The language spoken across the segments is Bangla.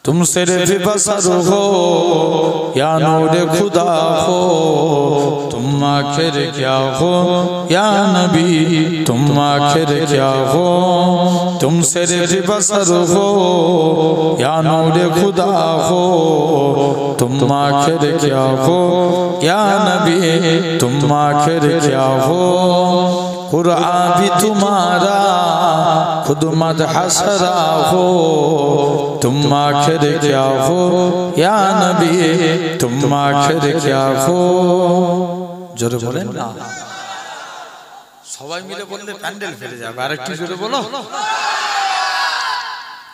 तुम सिर्फ बसर हो या नूर खुदा हो, तुम आखिर क्या हो या नबी, तुम आखिर क्या हो। तुम सिर्फ बसर हो या नूर खुदा हो, तुम आखिर क्या हो या नबी, तुम आखिर क्या हो। कुरान भी तुम्हारा खुद मदहसरा हो, तुम आखिर क्या हो या नबी, तुम आखिर क्या हो। जोरे बोलें ना, सबाई मिले बोलले पैंडल फेले जाबे, आरेकटु जोरे बोलो।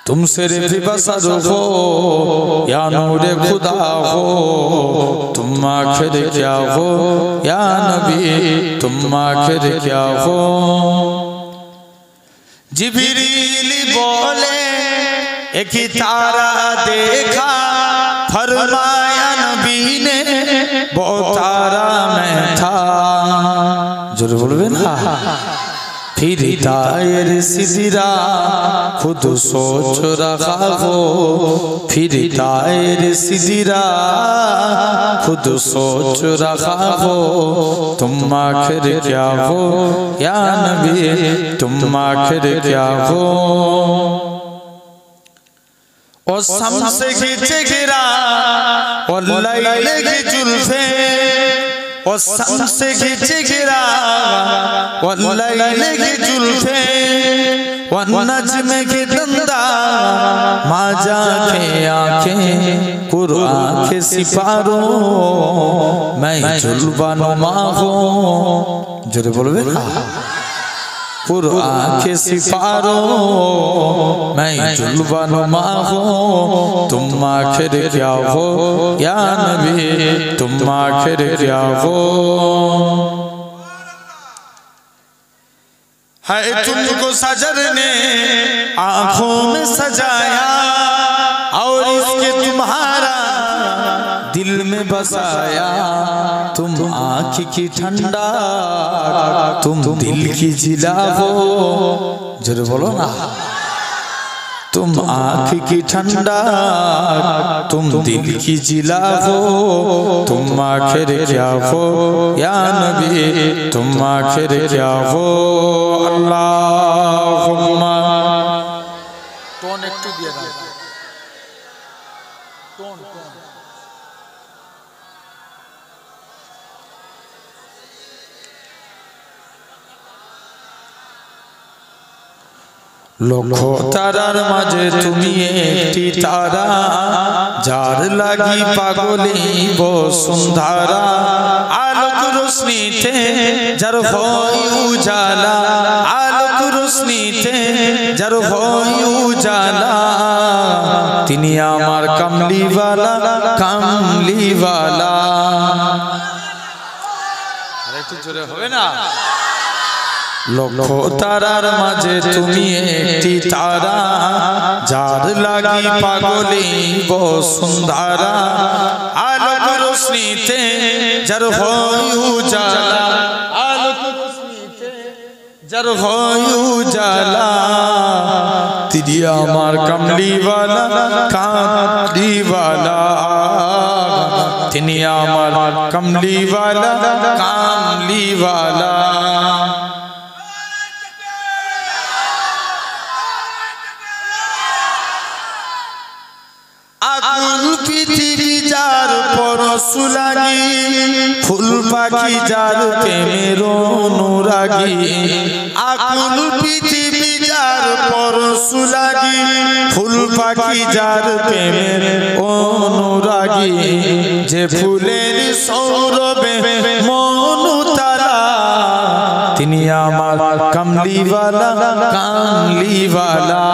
तुम सिर्फ बसर हो या नूरे खुदा हो, तुम आखिर क्या हो या नबी, तुम आखिर क्या हो। जिब्रील बोले एक तारा देखा, फरमाया नबी ने वो तारा मैं था। जोर बोलबे ना। फिर दायर सिदरा खुद सोच रहा हो, फिर दायर सिदरा खुद सोच रहा हो, तुम आखिर क्या हो या नबी, तुम आखिर क्या हो। और शम्स की जिगरा और लैल की जुल्फे, और शम्स की जिगरा और लैल की जुल्फे, और नज्म की दंदा माजा के आंखें, कुरान के सिपारों मैं जुल्वा नुमा हूँ। जोरे बोलबे ना। कुरान के सिपारों मैं जुल्वा नुमा हूँ, तुम आखिर क्या हो या नबी, तुम आखिर क्या हो। है तुमको सजर ने आँखों में सजाया, और इसके तुम्हारा दिल में बसाया। तुम आँख की ठंडा, तुम दिल की जिला हो। जरूर बोलो ना। तुम आँख की ठंडा, तुम दिल की जिला हो, तुम आखिर क्या हो या नबी, तुम आखिर क्या हो। अल्लाहुम्मा टोन एकटू दिए दाও, टोन टोन। লক্ষ তারার মাঝে তুমি একটি তারা, যার লাগি পাগলি বসুন্ধরা। আলোক রোশনীতে যার হয় উজালা, আলোক রোশনীতে যার হয় উজালা। তিনি আমার কামলিওয়ালা, কামলিওয়ালা। আরেকটু জোরে হবে না। লক্ষ তারার মাঝে তুমি একটি তারা, যার লাগি পাগলি বসুন্ধরা। আলোক রোশনীতে যার হয় উজালা, আলোক রোশনীতে যার হয় উজালা। তিনি আমার কামলিওয়ালা, কামলিওয়ালা। তিনি আমার কামলিওয়ালা, কামলিওয়ালা। আকুল পৃথিবী যার পরশ লাগি, ফুল পাখি যার প্রেমের অনুরাগী। আকুল পৃথিবী যার পরশ লাগি, ফুল পাখি যার প্রেমের অনুরাগী। যে ফুলের সৌরভে মন তারা, তিনি আমার কামলিওয়ালা, কামলিওয়ালা।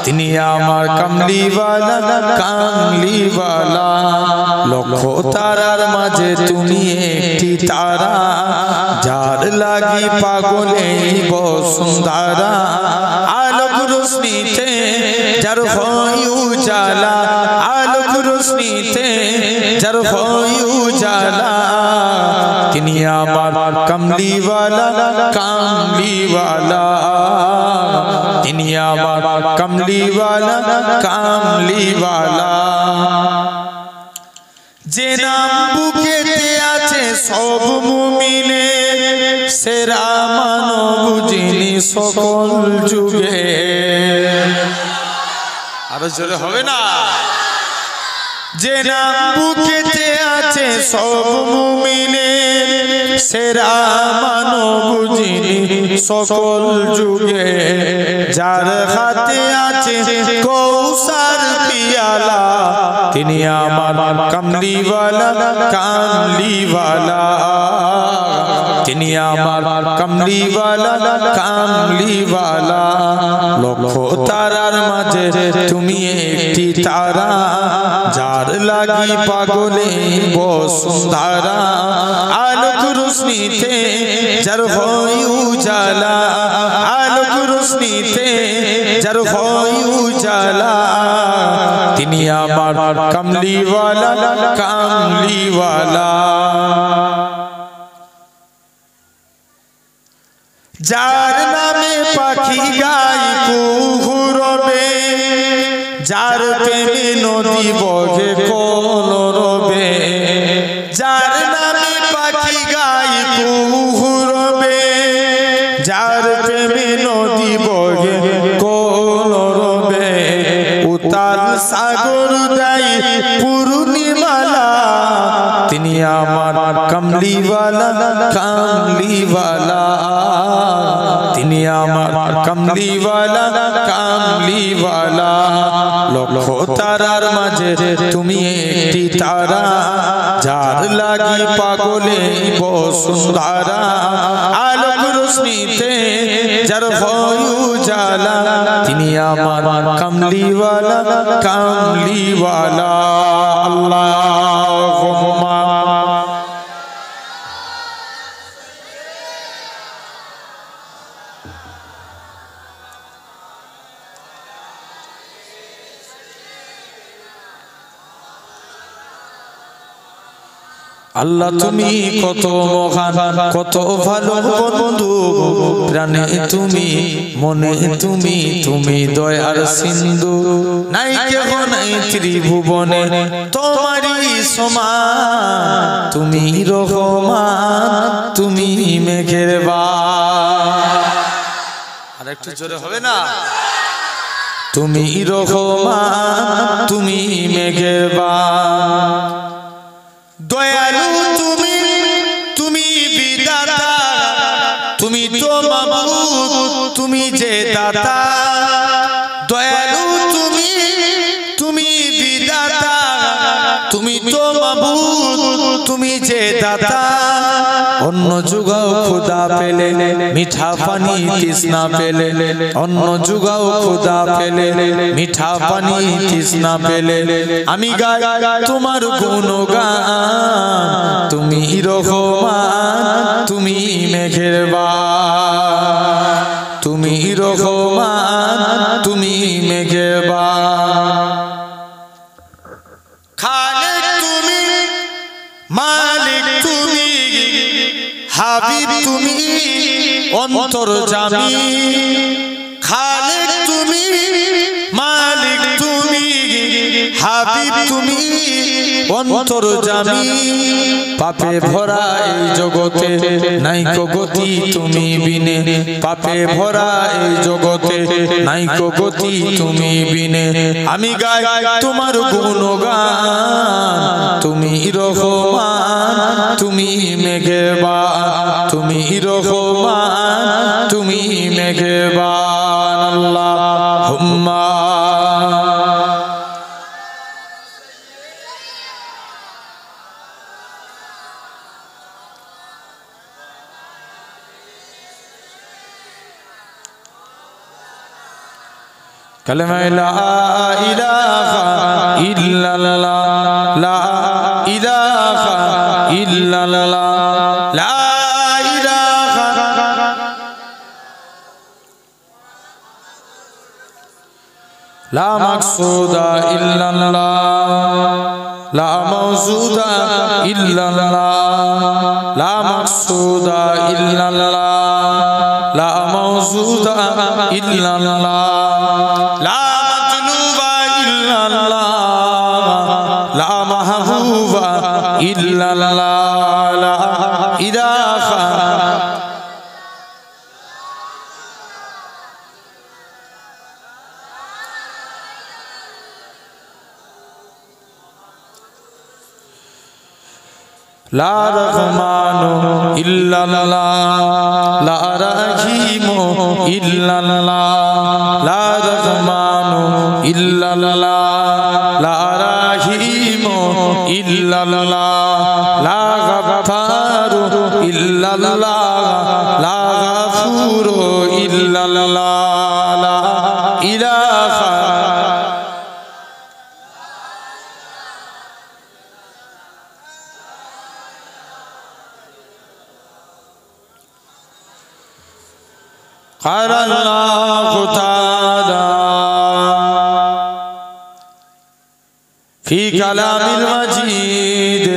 তিনি আমার কামলিওয়ালা, কামলিওয়ালা। লক্ষ তারার মাঝে তুমি একটি তারা, যার লাগি পাগলে বসুন্ধরা। আলোক রোশনীতে যার হয় উজালা, আলোক রোশনীতে যার হয় উজালা। তিনি আমার কামলিওয়ালা, কামলিওয়ালা। তিনি আমার কামলিওয়ালা কামলিওয়ালা যে নাম বুকেতে আছে সব মুমিনের সেরা মানব যিনি সকল যুগে আরো জোরে হবে না যে নাম বুকেতে আছে সব মুমিনের সেরা মানব যিনি সকল যুগে যার হাতে আছে কৌসার পিয়ালা তিনি আমার কামলিওয়ালা কামলিওয়ালা তিনি আমার কামলিওয়ালা কামলিওয়ালা লক্ষ তারার মাঝে তুমি একটি তারা যার লাগি পাগলে বসুন্ধরা আলোক রোশনীতে যার হয় উজালা আলোক রোশনীতে যার হয় উজালা তিনি আমার কামলিওয়ালা কামলিওয়ালা যার নামে পাখি গায় কুহুরবে যার প্রেমে নদী বগে কলরবে যার নামে পাখি গায় কুহুরবে যার প্রেমে নদী বগে কলরবে উতাল সাগর দেয় পূর্ণিমালা তিনি আমার কামলিওয়ালা কামলিওয়ালা তিনি আমার কামলিওয়ালা কামলিওয়ালা লক্ষ তারার মাঝে তুমি একটি তারা যার লাগি পাগলে বসুন্ধরা আলোক রোশনীতে যার হয় উজালা তিনি আমার কামলিওয়ালা কামলিওয়ালা আল্লাহুম্মা আল্লাহ তুমি কত মহান কত ভালো বন্ধু প্রাণে তুমি মনে তুমি তুমি দয়ার সিন্ধু নাই কেহ নাই ত্রিভুবনে তোমারই সমান তুমি রহমান তুমি মেহেরবান আর একটু জোরে হবে না তুমি রহমান তুমি মেহেরবান দয়ালু তুমি তুমি বিদাতা তুমি তো মাবুদ তুমি যে দাতা দয়ালু তুমি তুমি বিদাতা তুমি তো মাবুদ তুমি যে দাতা অন্য যুগাও খোদা পেলে মিঠা পানি তৃষ্ণা পেলে অন্য যুগাও খোদা পেলে মিঠা পানি তৃষ্ণা পেলে আমি গাই তোমার গুণগান তুমি রহমান তুমি মেহেরবান তুমি রহমান তুমি মেহেরবান খালিক তুমি মালিক তুমি হাবিব তুমি অন্তর্যামী খালিক তুমি মালিক তুমি হাবিব তুমি অন্তর্যামী পাপে ভরা এই জগতে নাইকো গতি তুমি বিনে পাপে ভরা এই জগতে নাইকো গতি তুমি বিনে আমি গাই তোমার গুণগান তুমি রহমান তুমি মেহেরবান তুমি রহমান তুমি মেহেরবান আল্লাহুম্মা কালেমা লা ইলাহা ইল্লাল্লাহ লা ইলাহা ইল্লাল্লাহ লা ইলাহা লা মাকসুদা ইল্লাল্লাহ লা মাওজুদা ইল্লাল্লাহ লা মাকসুদা ইল্লাল্লাহ লা মাওজুদা इल्लल्लाह ला मतलूबा इल्लल्लाह ला महबूबा इल्लल्लाह ला इलाहा ला रहमानु इल्लल्लाह ला रहीमु इल्लल्लाह ला रहमानु इल्लल्लाह ला रहीमु इल्लल्लाह ला गफ्फारु इल्लल्लाह ला गफूरु इल्लल्लाह ला इलाहा क़ाल अल्लाहु तआला फ़ी कलामिल मजीद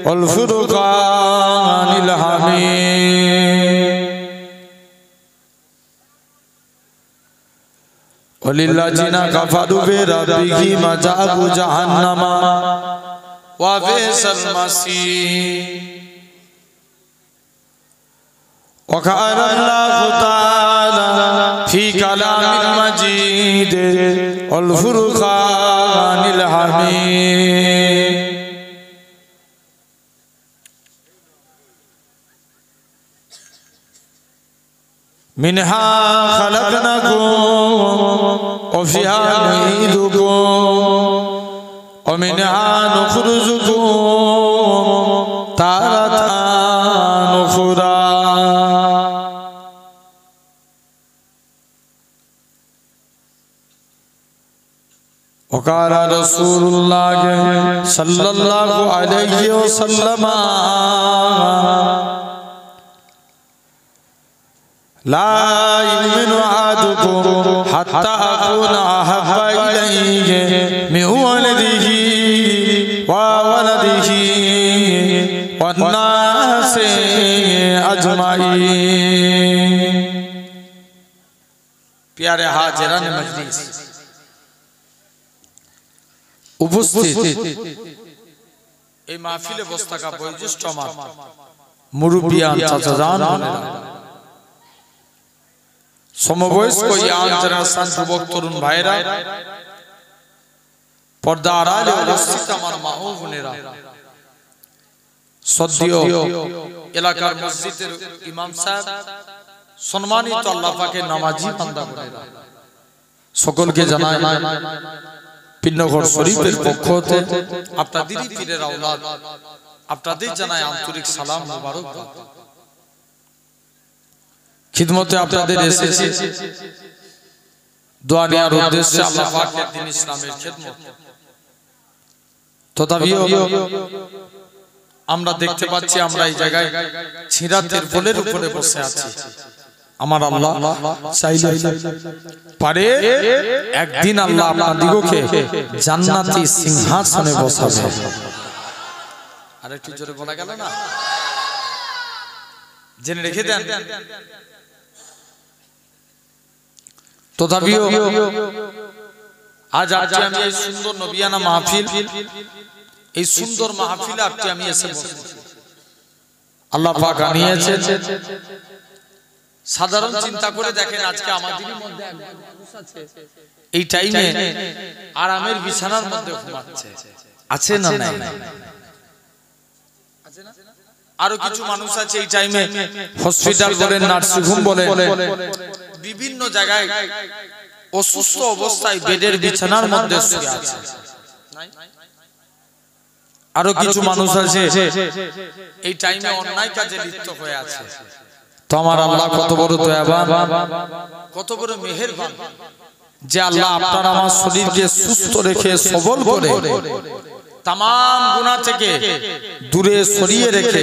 वल फ़ुरक़ानिल हमीद वलिल्लज़ीना कफ़रू बिरब्बिहिम मज़ाबु जहन्नम व बि'सल मसीह وقال الله تعالى في كلام المجيد والفرقان الحميد منها خلقناكم وفيها نعيدكم ومنها نخرجكم تارة أخرى وقال رسول الله صلى الله عليه وسلم لا يؤمن أحدكم حتى أكون أحب إليه من ولده وولده والناس أجمعين प्यारे हाजिरान मजलिस उपस्थित এই মাহফিলে বসে থাকা বয়োজ্যেষ্ঠ আমার মুরব্বিয়ান চাচাজান সমবয়স্ক ইয়াং জেনারেশন যুবক তরুণ ভাইরা পর্দা আড়ালে উপস্থিত আমার মা ও বোনেরা সদ্য এলাকার মসজিদের ইমাম সাহেব সম্মানিত আল্লাহ পাকের নামাজি বান্দা বোনেরা সকলকে জানাই পিন্নগর শরীফের পক্ষ হতে আপনাদেরই পীরের আওলাদ আপনাদের জানাই আন্তরিক সালাম মোবারকবাদ খিদমতে আপনাদের এসেছি দোয়া নেওয়ার উদ্দেশ্যে আল্লাহ পাকের দ্বীন ইসলামের খিদমত তথাপিও আমরা দেখতে পাচ্ছি আমরা এই জায়গায় ছিরাতের ফুলের উপরে বসে আছি আমার আল্লাহ চাইলে পারে একদিন আল্লাহ আপনাদিগকে জান্নাতি সিংহাসনে বসাবে আরেকটু জোরে বলা গেল না জেনে রেখে দেন তথাপিও আজ আমি এই সুন্দর নবিয়ানা মাহফিল এই সুন্দর মাহফিলে আমি এসে বসেছি আল্লাহ পাক আনিয়েছেন সাধারণ চিন্তা করে দেখেন আজকে আমাদেরই মধ্যে একজন মানুষ আছে এই টাইমে আরামের বিছানার মধ্যে ঘুমাচ্ছে আছে না নাই আছে না আরো কিছু মানুষ আছে এই টাইমে হসপিটাল বলেন নার্সিং হোম বলেন বিভিন্ন জায়গায় অসুস্থ অবস্থায় বেডের বিছানার মধ্যে শুয়ে আছে আরো কিছু মানুষ আছে এই টাইমে অন্যায় কাজে লিপ্ত হয়ে আছে তো আমার আল্লাহ কত বড় দয়াবান কত বড় মেহেরবান যে আল্লাহ আপনার আমার শরীরকে সুস্থ রেখে সবল করে तमाम गुनाह থেকে দূরে সরিয়ে রেখে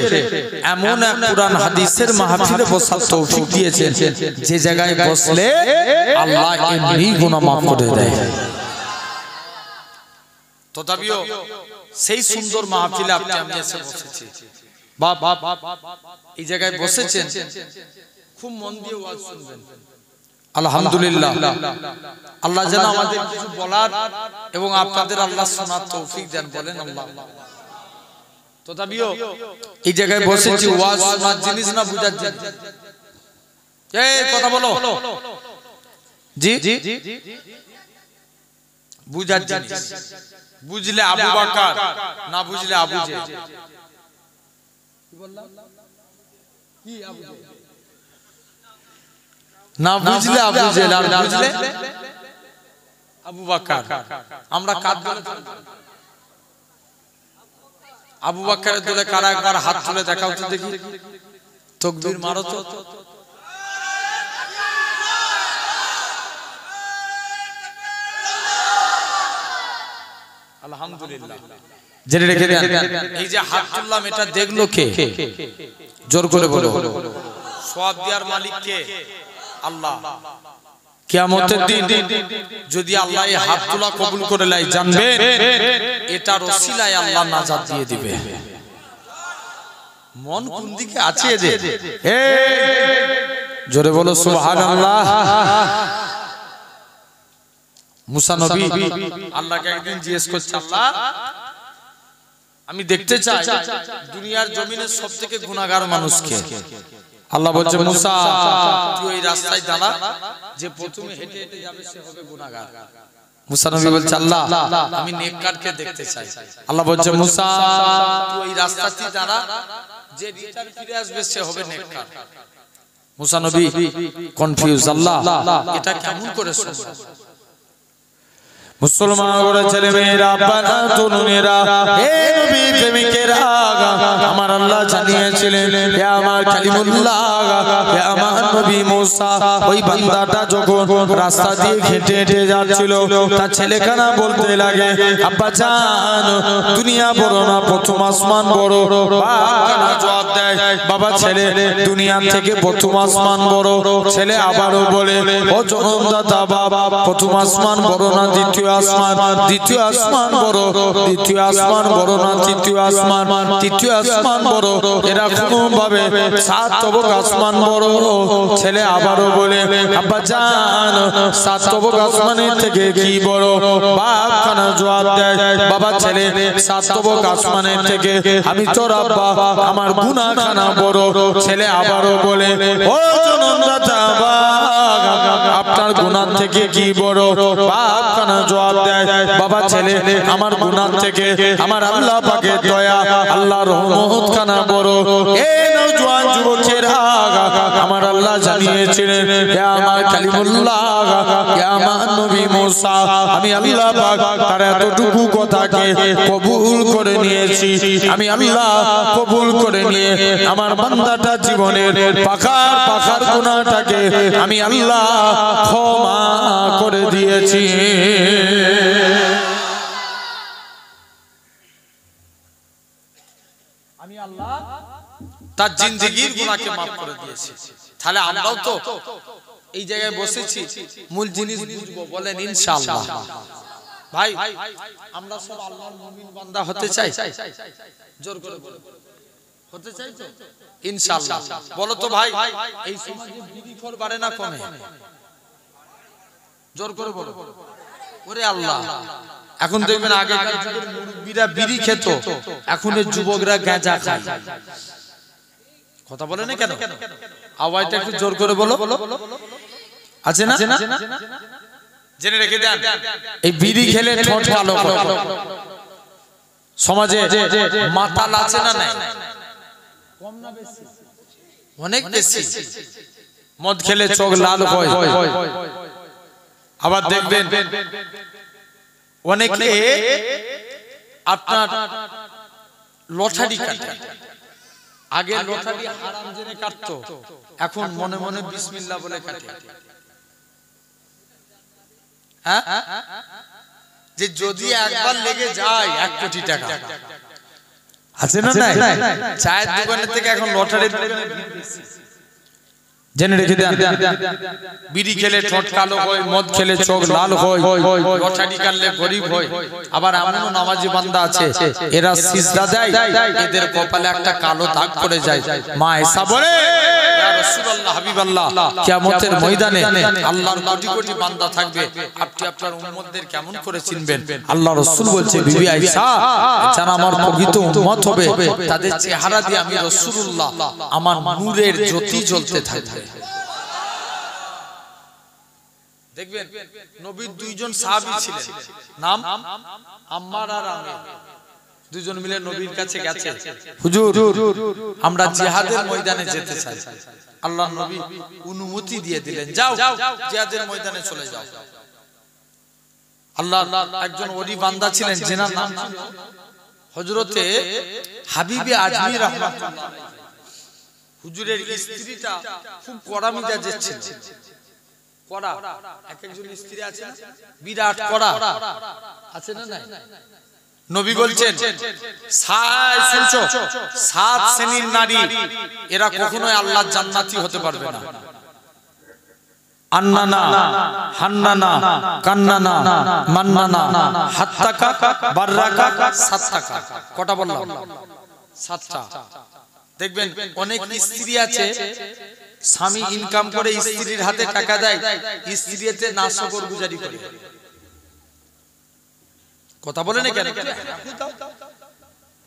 এমন এক কুরআন হাদিসের মাহফিলে বসার তৌফিক দিয়েছেন যে জায়গায় বসলে আল্লাহ এমনি গুনাহ maaf করে দেয় তথাপিও সেই সুন্দর মাহফিলে আমি এসে বসেছি বাপ এই জায়গায় বসেছেন খুব মন দিয়ে ওয়াজ শুনবেন আলহামদুলিল্লাহ। আল্লাহ যেন আমাদের কিছু বলার এবং আপনাদের আল্লাহ শোনার তৌফিক দেন, বলেন আল্লাহ। তথাপিও এই জায়গায় বসেছি ওয়াজ শোনার জিনিস না বুঝার জিনিস? এই কথা বলো। জি বুঝার জিনিস। বুঝলে আবু বকর, না বুঝলে আবু জেহেল। কি বললাম? কি আবু জেহেল? না বুঝলে আবু জেহেল, আর বুঝলে আবু বকর। আমরা কাদ বলে আবু বকরের দলে কারা একবার হাত তুলে দেখাও তো দেখি, তাকবীর মারো তো। আলহামদুলিল্লাহ। জেনে রেখে দেন, এই যে হাত তুললাম এটা দেখলো কে? জোর করে বলো। সওয়াব দেওয়ার মালিক কে? আল্লাহ। কিয়ামতের দিন যদি আল্লাহ এই হাত তোলা কবুল করে নেয়, জানবেন এটার ওসিলায় আল্লাহ নাজাত দিয়ে দিবে। মন কোন দিকে আছে এদের? জোরে বলো সুবহানাল্লাহ। মুসা নবী আল্লাহকে একদিন জিজ্ঞেস করছে, আল্লাহ আমি দেখতে চাই দুনিয়ার জমিনের সবথেকে গুনাহগার মানুষকে। আল্লাহ বলছে, মুসা তুই ওই রাস্তায় দাঁড়া, যে প্রথমে হেঁটে হেঁটে যাবে সে হবে গুনাহগার। মুসা নবী বলছে, আল্লাহ আমি নেককারকে দেখতে চাই। আল্লাহ বলছে, মুসা তুই ওই রাস্তাতে দাঁড়া, যে রিটার্ন ফিরে আসবে সে হবে নেককার। মুসা নবী কনফিউজ, আল্লাহ এটা কেমন করে সম্ভব? মুসলমান ওরা ছেলে মেয়েরা, বাবা তরুণেরা, হে নবী প্রেমিকেরা, আমার আল্লাহ জানিয়েছিলেন হে আমার কালিমুল্লাহ, হে আমার নবী মুসা, ওই বান্দাটা যখন রাস্তা দিয়ে হেঁটে হেঁটে যাচ্ছিল, তার ছেলেখানা বলতে লাগে, আব্বা জান দুনিয়া বড় না প্রথম আসমান বড়। বাবা জবাব দেয়, বাবা ছেলে দুনিয়ার থেকে প্রথম আসমান বড়। ছেলে আবারও বলে, ও জনমদাতা বাবা, প্রথম আসমান বড় না দ্বিতীয় আসমান? দ্বিতীয় আসমান বড়। দ্বিতীয় আসমান বড় না তৃতীয় আসমান? তৃতীয় আসমান বড়। এরকম ভাবে সাত তবক আসমান বড়। ছেলে আবারও বলে, আব্বা জান সাত তবক আসমানের থেকে কি বড়? বাপ খানা জবাব দেয়, বাবা ছেলে সাত তবক আসমানের থেকে আমি তোর আব্বা আমার গুনাহ খানা বড়। ছেলে আবারও বলে, ও জনমদাতা বাবা, আপনার গুনাহ থেকে কি বড়? বাপ খানা জবাব দেয়, বাবা ছেলে আমার গুনাহ থেকে আমার আল্লাহ পাকের দয়া, আল্লাহর রহমত খানা বড়। এই নওজোয়ান যুবকেরা, আমার আল্লাহ জানিয়েছিলেন হে আমার কালিমুল্লাহ, হে আমার নবী মুসা, আমি আল্লাহ পাক তার এতটুকু কথাকে কবুল করে নিয়েছি। আমি আল্লাহ কবুল করে নিয়ে আমার বান্দাটা জীবনের পাখার পাখার গুনাহটাকে আমি আল্লাহ ক্ষমা করে দিয়েছি। আমি আল্লাহ তার জিন্দেগীর গুনাহকে maaf করে দিয়েছি। তাহলে আমরাও তো এই জায়গায় বসেছি, মূল জিনিস বুঝবো, বলেন ইনশাআল্লাহ। ভাই আমরা সব আল্লাহর মুমিন বান্দা হতে চাই? জোর করে বলো, হতে চাই তো ইনশাআল্লাহ। বলো তো ভাই, এই সমাজে বিড়িখোর বাড়ে না কমে? জোর করে বলো। ওরে আল্লাহ, এখন দেখবেন আগেকার যুগের মুরব্বিরা বিড়ি খেত, এখনের যুবকরা গাঁজা খায়। কথা বলে না কেন? আওয়াজটা একটু জোর করে বলো। আছে না? জেনে রেখে দেন, এই বিড়ি খেলে ঠোঁট কালো করে। সমাজে মাতাল আছে না নাই? কম না বেশি? অনেক বেশি। মদ খেলে চোখ লাল হয়। আবার দেখবেন অনেকে আপনার লটারি কাটে। আগে লটারি হারাম জেনে কাটতো, এখন মনে মনে বিসমিল্লাহ বলে কাটে। হ্যাঁ, যে যদি একবার লেগে যায় 1 কোটি টাকা। আছে না নাই? চায়ের দোকানের থেকে এখন লটারির দোকানে ভিড় বেশি। জেনে রেখে দেন, বিড়ি খেলে ঠোঁট কালো হয়, মদ খেলে চোখ লাল হয়, লটারি কাটলে গরিব হয়। আবার এমনও নামাজি বান্দা আছে, এরা সিজদা দেয়, এদের কপালে একটা কালো দাগ পড়ে যায়। মা এসা বলে, ইয়া রাসূলুল্লাহ হাবিবাল্লাহ কিয়ামতের ময়দানে আল্লাহর কোটি কোটি বান্দা থাকবে, আপনি আপনার উম্মতদের কেমন করে চিনবেন? আল্লাহ রাসূল বলছে বিবি আয়েশা, যারা আমার প্রকৃত উম্মত হবে তাদের চেহারা দিয়ে আমি রাসূলুল্লাহ আমার নূরের জ্যোতি জ্বলতে থাকবে। দেখবেন নবীর দুইজন সাহাবী ছিলেন, নাম আম্মার আর আমির। দুজন মিলে নবীর কাছে গেছে, হুজুর আমরা জিহাদের ময়দানে যেতে চাই। আল্লাহর নবী অনুমতি দিয়ে দিলেন, যাও জিহাদের ময়দানে চলে যাও। আল্লাহ একজন ওলি বান্দা ছিলেন, যেনার নাম ছিল হযরতে হাবিবে আজমি রাহমাতুল্লাহ। হুজুরের স্ত্রীটা খুব কড়া মেজাজের ছিল, কড়া। এক একজন স্ত্রী আছে বিরাট কড়া, আছে না? নাই। নবী বলছেন সাত শ্রেণীর নারী, এরা কখনোই আল্লাহর জান্নাতি হতে পারবে না। আন্নানা, হান্নানা, কান্নানা, মান্নানা, হাত্তাকা, বাররাকা, সাত্তাকা। কটা বললাম? 7টা। দেখবেন অনেক স্ত্রী আছে, স্বামী ইনকাম করে স্ত্রীর হাতে টাকা দেয়, স্ত্রীতে নাশকরগুজারি করে। কথা বলে না কেন?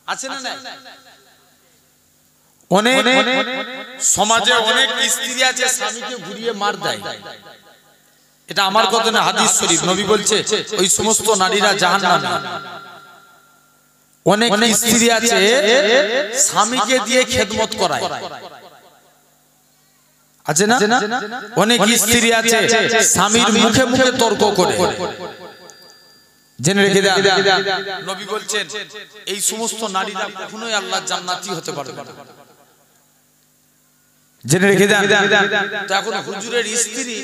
আছে না? নাই। অনেক সমাজে অনেক স্ত্রী আছে স্বামীকে ঘুরিয়ে মার দেয়। এটা আমার কথা না, হাদিস শরীফ। নবী বলছে ওই সমস্ত নারীরা জাহান্নামী। অনেক স্ত্রী আছে স্বামীকে দিয়ে খেদমত করায়, আছে না? অনেক স্ত্রী আছে স্বামীর মুখে মুখে তর্ক করে। জেনে রেখে দেন, নবী বলছেন এই সমস্ত নারীরা কখনোই আল্লাহর জান্নাতি হতে পারবে না। জেনে রেখে দেন। তো এখন হুজুরের স্ত্রী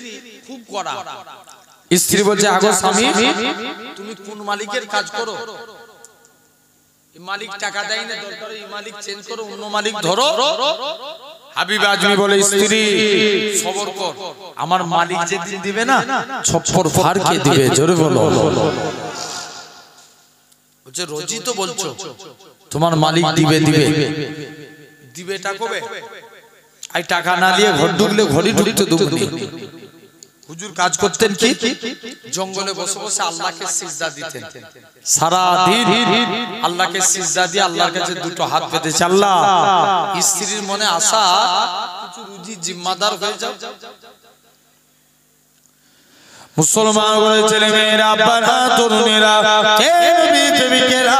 খুব কড়া। স্ত্রী বলছে, আগো স্বামী তুমি কোন মালিকের কাজ করো? এই মালিক টাকা দেয় না, দরকার এই মালিক চেঞ্জ করো, অন্য মালিক ধরো। হাবিব আজমি বলে, স্ত্রী সবর কর, আমার মালিক যেদিন দিবে না ছপ্পর ফাড়কে দিবে। জোরে বলো। বলছে রোজই তো বলছো তোমার মালিক দিবে দিবে, দিবেটা কবে? আই টাকা না দিয়ে ঘর ঢুকলে ঘরে ঢুকতে দেবনি। হুজুর কাজ করতেন কি? জঙ্গলে বসে বসে আল্লাহকে সিজদা দিতেন সারা দিন। আল্লাহকে সিজদা দিয়ে আল্লাহর কাছে দুটো হাত পেতেছে, আল্লাহ স্ত্রীর মনে আশা কিছু রুজি জিম্মাদার হয়ে যাও। মুসলমান বলে ছেলে মেয়েরা, বাবা তরুণেরা, হে নবী প্রেমিকেরা,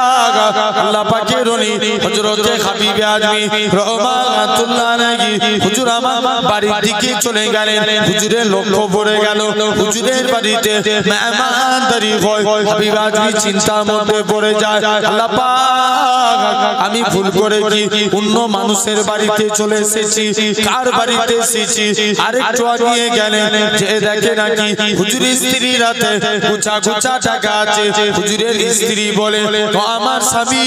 আল্লাহ পাকের ওলি হযরতে হাবিবে আজমি রাহমাতুল্লাহ আলাইহি হুজুর আমার বাড়ির দিকে চলে গেলেন। হুজুরের লক্ষ্য পড়ে গেল হুজুরের বাড়িতে মেহমানদারি হয়। হাবিব আজমি চিন্তার মধ্যে পড়ে যায়, আল্লাহ পাক আমি ভুল করে কি অন্য মানুষের বাড়িতে চলে এসেছি? কার বাড়িতে এসেছি? আরেকটু আগিয়ে গেলেন, যে দেখে নাকি হুজুর স্ত্রী রাতে গুছা গুছা টাকা আছে। হুজুরের স্ত্রী বলে, তো আমার স্বামী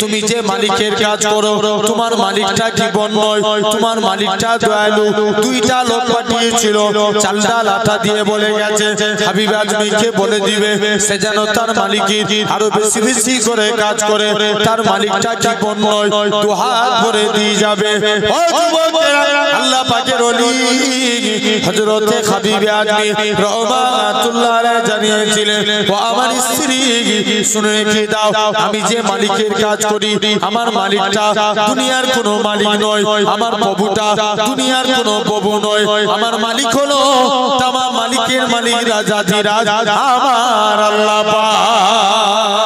তুমি যে মালিকের কাজ করো তোমার মালিকটা কি বন নয়? তোমার মালিকটা দয়ালু। 2টা লোক পাঠিয়েছিল, চালটা লাঠা দিয়ে বলে গেছে হাবিব আজমিকে বলে দিবে সে যেন তার মালিকের আরো বেশি বেশি করে কাজ করে, তার মালিকটা কি বন নয়? 2 হাত ভরে দিয়ে যাবে। ও যুবকেরা, আল্লাহ পাকের ওলি হযরতে হাবিব আজমি রাহমাতুল্লাহ আলাইহি জানিয়েছিলেন, ও আমার স্ত্রী শুনে রেখে দাও, আমি যে মালিকের কাজ করি আমার মালিকটা দুনিয়ার কোনো মালিক নয়, আমার প্রভুটা দুনিয়ার কোনো প্রভু নয়, আমার মালিক হলো তামাম মালিকের মালিক, রাজাধিরাজ আমার আল্লাহ পাক।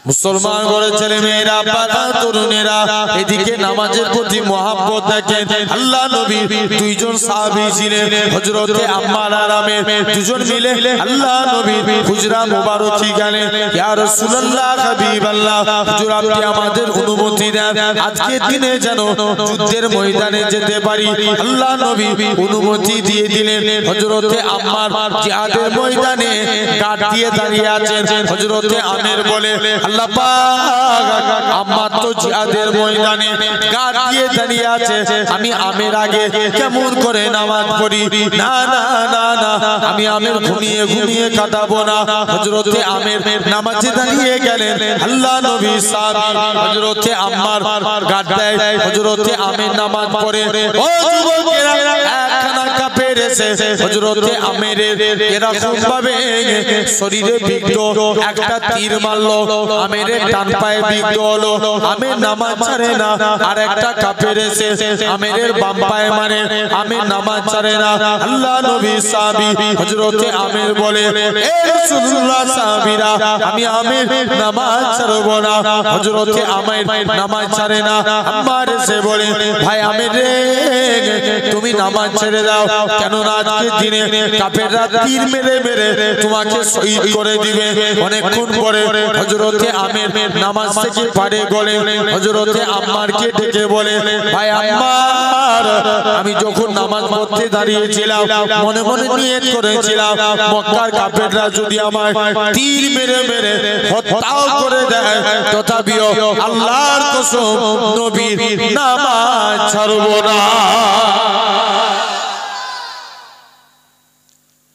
মুসলমান ঘরে ছেলে মেয়েরা, বাবা তরুণেরা, এদিকে নামাজের প্রতি মহব্বত দেখেন। আল্লাহ নবী 2জন সাহাবী ছিলেন, হযরতে আম্মার আর আমের। 2জন মিলে আল্লাহ নবী হুজরা মুবারকি গেলেন, ইয়া রাসূলুল্লাহ হাবিবাল্লাহ, হুজুর আপনি আমাদের অনুমতি দেন, আজকে দিনে যেন যুদ্ধের ময়দানে যেতে পারি। আল্লাহ নবী অনুমতি দিয়ে দিলেন। হযরতে আম্মার জিহাদের ময়দানে কাঠ দিয়ে দাঁড়িয়ে আছেন। হযরতে আমের বলে, আল্লাহ আল্লাহ পাক আমার তো জিহাদের ময়দানে গা দিয়ে দাঁড়িয়ে আছে, আমি আমের আগে কেমন করে নামাজ পড়ি? না না না না, আমি আমের ঘুমিয়ে ঘুমিয়ে কাটাবো না। হযরতে আমের নামাজে দাঁড়িয়ে গেলেন, আল্লাহ নবী সাহাবী হযরতে আম্মার গাদ্দায় হযরতে আমের নামাজ পড়ে। ও যুবকেরা, একখানা কাফের এসে হযরতে আমের এরকম ভাবে শরীরে বিদ্ধ একটা তীর মারলো, আমের ডান পায়ে বিদ্ধ হলো। আমের নামাজ ছাড়ে না। আর একটা কাফের এসে আমের বাম পায়ে মারে, আমের নামাজ ছাড়ে না। আল্লাহ নবী সাহাবী হযরতে আমের বলে, এ রাসূলুল্লাহ সাহাবীরা, আমি আমের নামাজ ছাড়বো না। হযরতে আমের নামাজ ছাড়ে না। আম্মার এসে বলে, ভাই আমের রে, তুমি নামাজ ছেড়ে দাও, কেননা আজকের দিনে কাফেররা তীর মেরে মেরে তোমাকে শহীদ করে দিবে। অনেকক্ষণ পরে হযরতে আমের নামাজ থেকে পারে গলে হযরতে আম্মারকে ডেকে বলে, ভাই আম্মার, আমি যখন নামাজ পড়তে দাঁড়িয়েছিলাম মনে মনে নিয়ত করেছিলাম মক্কার কাফেররা যদি আমায় তীর মেরে মেরে হত্যা করে দেয়, তথাপিও আল্লাহর কসম নবীর নামাজ ছাড়ব না।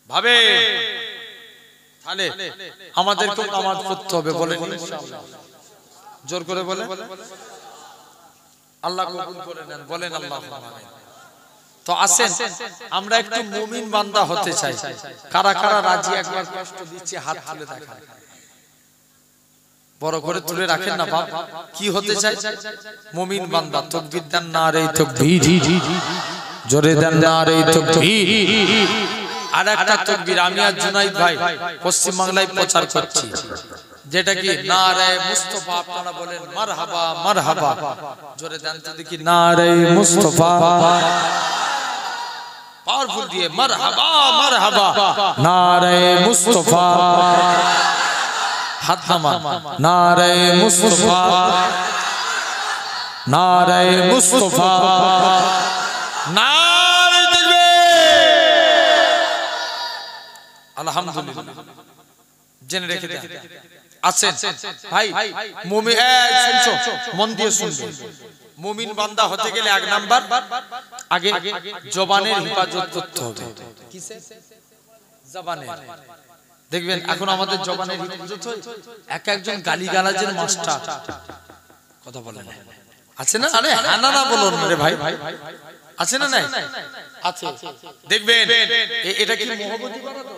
ভাবে তাহলে আমাদেরকে নামাজ পড়তে হবে, বলেন ইনশাআল্লাহ। জোর করে বলেন, আল্লাহ কবুল করে নেন, বলেন আল্লাহুম্মা আমিন। তো আসেন আমরা একটু মুমিন বান্দা হতে চাই। কারা কারা রাজি? একবার কষ্ট দিচ্ছি, হাত তুলে দেখান, বড় করে তুলে রাখেন না বাপ। কি হতে চাই? মুমিন বান্দা। তাকবীর দেন, নারে তাকবীর, জোরে দেন নারে তাকবীর। আর একটা তাকবীর আমি আর জুনাইদ ভাই পশ্চিম বাংলায় প্রচার করছি, যেটা কি নারে মুস্তাফা। আপনারা বলেন মারহাবা মারহাবা, জোরে দেন তো দেখি, নারে মুস্তাফা। পাওয়ারফুল দিয়ে মারহাবা মারহাবা, নারে মুস্তাফা। হাত নামান, নারে মুস্তাফা, নারে মুস্তাফা, নারে তাকবীর। আলহামদুলিল্লাহ। জেনে রেখে দেন। আছেন ভাই মুমিন, শুনছো, মন দিয়ে শুনবেন। মুমিন বান্দা হতে গেলে এক নাম্বার আগে জবানের হেফাজত করতে হবে। কিসে? জবানের। দেখবেন এখন আমাদের জবানের হেফাজত হয়, এক একজন গালিগালাজের মাস্টার, কথা বলে না, আছে না? আরে হ্যাঁ না বলুন রে ভাই, আছে না? নাই আছে। দেখবেন এটা কি মহব্বতী পাড়া? তো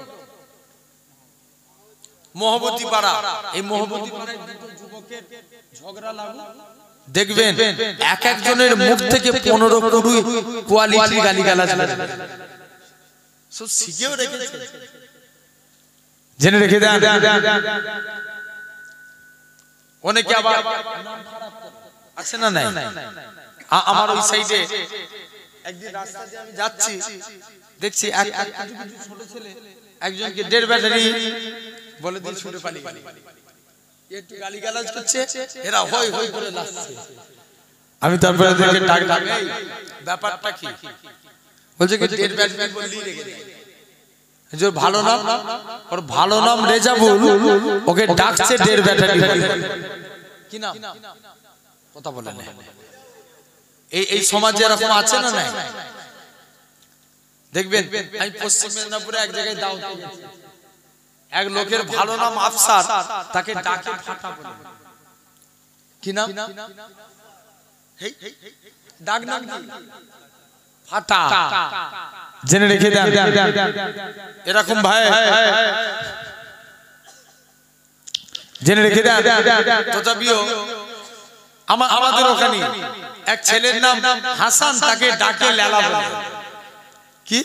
মহব্বতী পাড়া, এই মহব্বতী পাড়ায় দুটো যুবকের ঝগড়া লাগলো, দেখবেন এক একজনের মুখ থেকে 15-20 কোয়ালিটি গালিগালাজ সব শিখেও রেখেছে, জেনে রেখে দেন। অনেকে আবার আছে না? নাই। আমার ওই সাইডে একদিন রাস্তা দিয়ে আমি যাচ্ছি, দেখছি ছোট ছেলে একজনকে 1.5 ব্যাটারি বলে দিয়ে ছুটে পালিয়ে গেল। একটু গালিগালাজ করছে, এরা হই হই করে নাচছে। আমি তারপরে দেখে ডাক, ব্যাপারটা কি? বলছে কি 1.5 ব্যাটারি বললেই রেখে দেয়। যে ভালো নাম, ওর ভালো নাম রেজাবুল, ওকে ডাকছে 1.5 ব্যাটারি। কি নাম? কথা বলে না। এই সমাজে এরকম আছে না? নাই। দেখবেন আমি পশ্চিম মেদিনীপুরে এক জায়গায় দাওয়াত দিয়েছি, এক লোকের ভালো নাম আফসার, তাকে ডাকে ফাটা বলে। কি নাম? ডাক নাম কি? ফাটা। জেনে রেখে দেন। এরকম ভাই জেনে রেখে দেন। তথাপিও আমাদের ওখানে এক ছেলের নাম হাসান, তাকে ডাকে লেলা বলে। কি?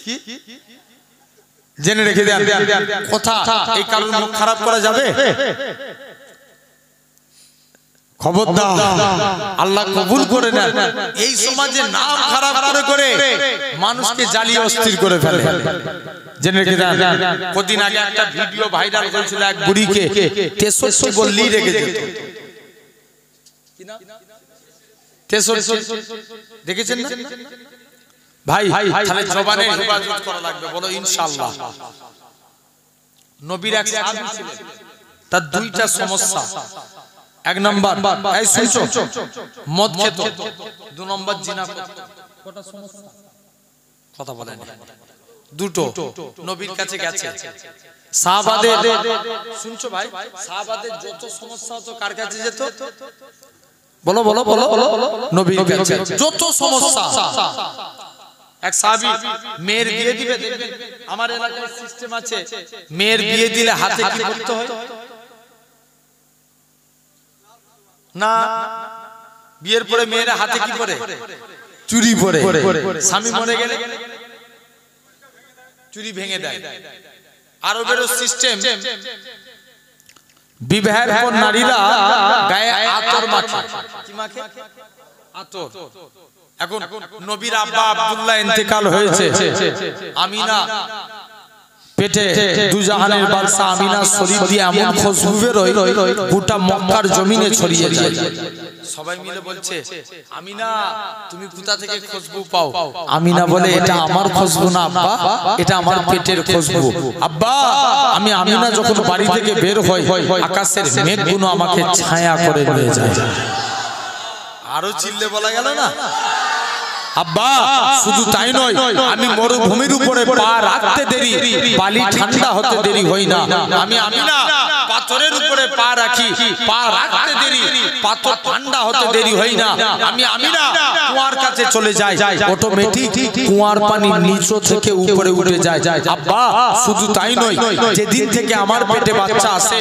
জেনে রেখে দেন। কথা এই কারণে মুখ খারাপ করা যাবে? খবরদার, আল্লাহ কবুল করে নেন। এই সমাজে নাম খারাপ করে মানুষকে জ্বালিয়ে অস্থির করে ফেলে। জেনে রেখে দেন। কদিন আগে একটা ভিডিও ভাইরাল হয়েছিল, এক বুড়িকে 63 বললেই রেখে যেত। কি নাম? 63 দেখেছেন না ভাই? তাহলে জবানের হেফাজত করা লাগবে, বলো ইনশাআল্লাহ। নবীর এক সাহাবী ছিলেন, তার 2টা সমস্যা। এক নাম্বার এই শুনছো মদ খেত, 2 নাম্বার জিনা করত। কটা সমস্যা কথা বলেন? দুটো। নবীর কাছে গেছে সাহাবাদের, শুনছো ভাই, সাহাবাদের যত সমস্যা হতো কার কাছে যেত? বলো বলো বলো বলো। নবীর কাছে যত সমস্যা। এক সাহাবী মেয়ের বিয়ে দিবে, দেখবেন আমার এলাকায় সিস্টেম আছে, মেয়ের বিয়ে দিলে হাতে কি করতে হয় না? বিয়ের পরে মেয়েরা হাতে কি পরে? চুড়ি পরে। স্বামী মরে গেলে চুড়ি ভেঙে দেয়। আরবের সিস্টেম, বিবাহের পর নারীরা গায়ে আতর মাখে। কি মাখে? আতর। এখন নবীর আব্বা আব্দুল্লাহ ইন্তেকাল হয়েছে, আমিনা পেটে দুজাহানের বাদশা আমিনার শরীর দিয়ে এমন খুশবু বেরোয় গোটা মক্কার জমিনে ছড়িয়ে যায়। সবাই মিলে বলছে, আমিনা তুমি কোথা থেকে খুশবু পাও? আমিনা বলে, এটা আমার খুশবু না আব্বা, এটা আমার পেটের খুশবু। আব্বা আমি আমিনা যখন বাড়ি থেকে বের হই, আকাশের মেঘগুলো আমাকে ছায়া করে নিয়ে যায়। আরো চিল্লে বলা গেল না? আব্বা শুধু তাই নয়, আমি মরুভূমির উপরে পা রাখতে দেরি, বালি ঠান্ডা হতে দেরি হই না। আমি আমিনা পাথরের উপরে পা রাখি, পা রাখতে দেরি, পাথর ঠান্ডা হতে দেরি হই না। আমি আমিনা কুয়ার কাছে চলে যাই, অটোমেটিক কুয়ার পানি নিচে থেকে উপরে উঠে যায়। আব্বা শুধু তাই নয়, যেদিন থেকে আমার পেটে বাচ্চা আসে,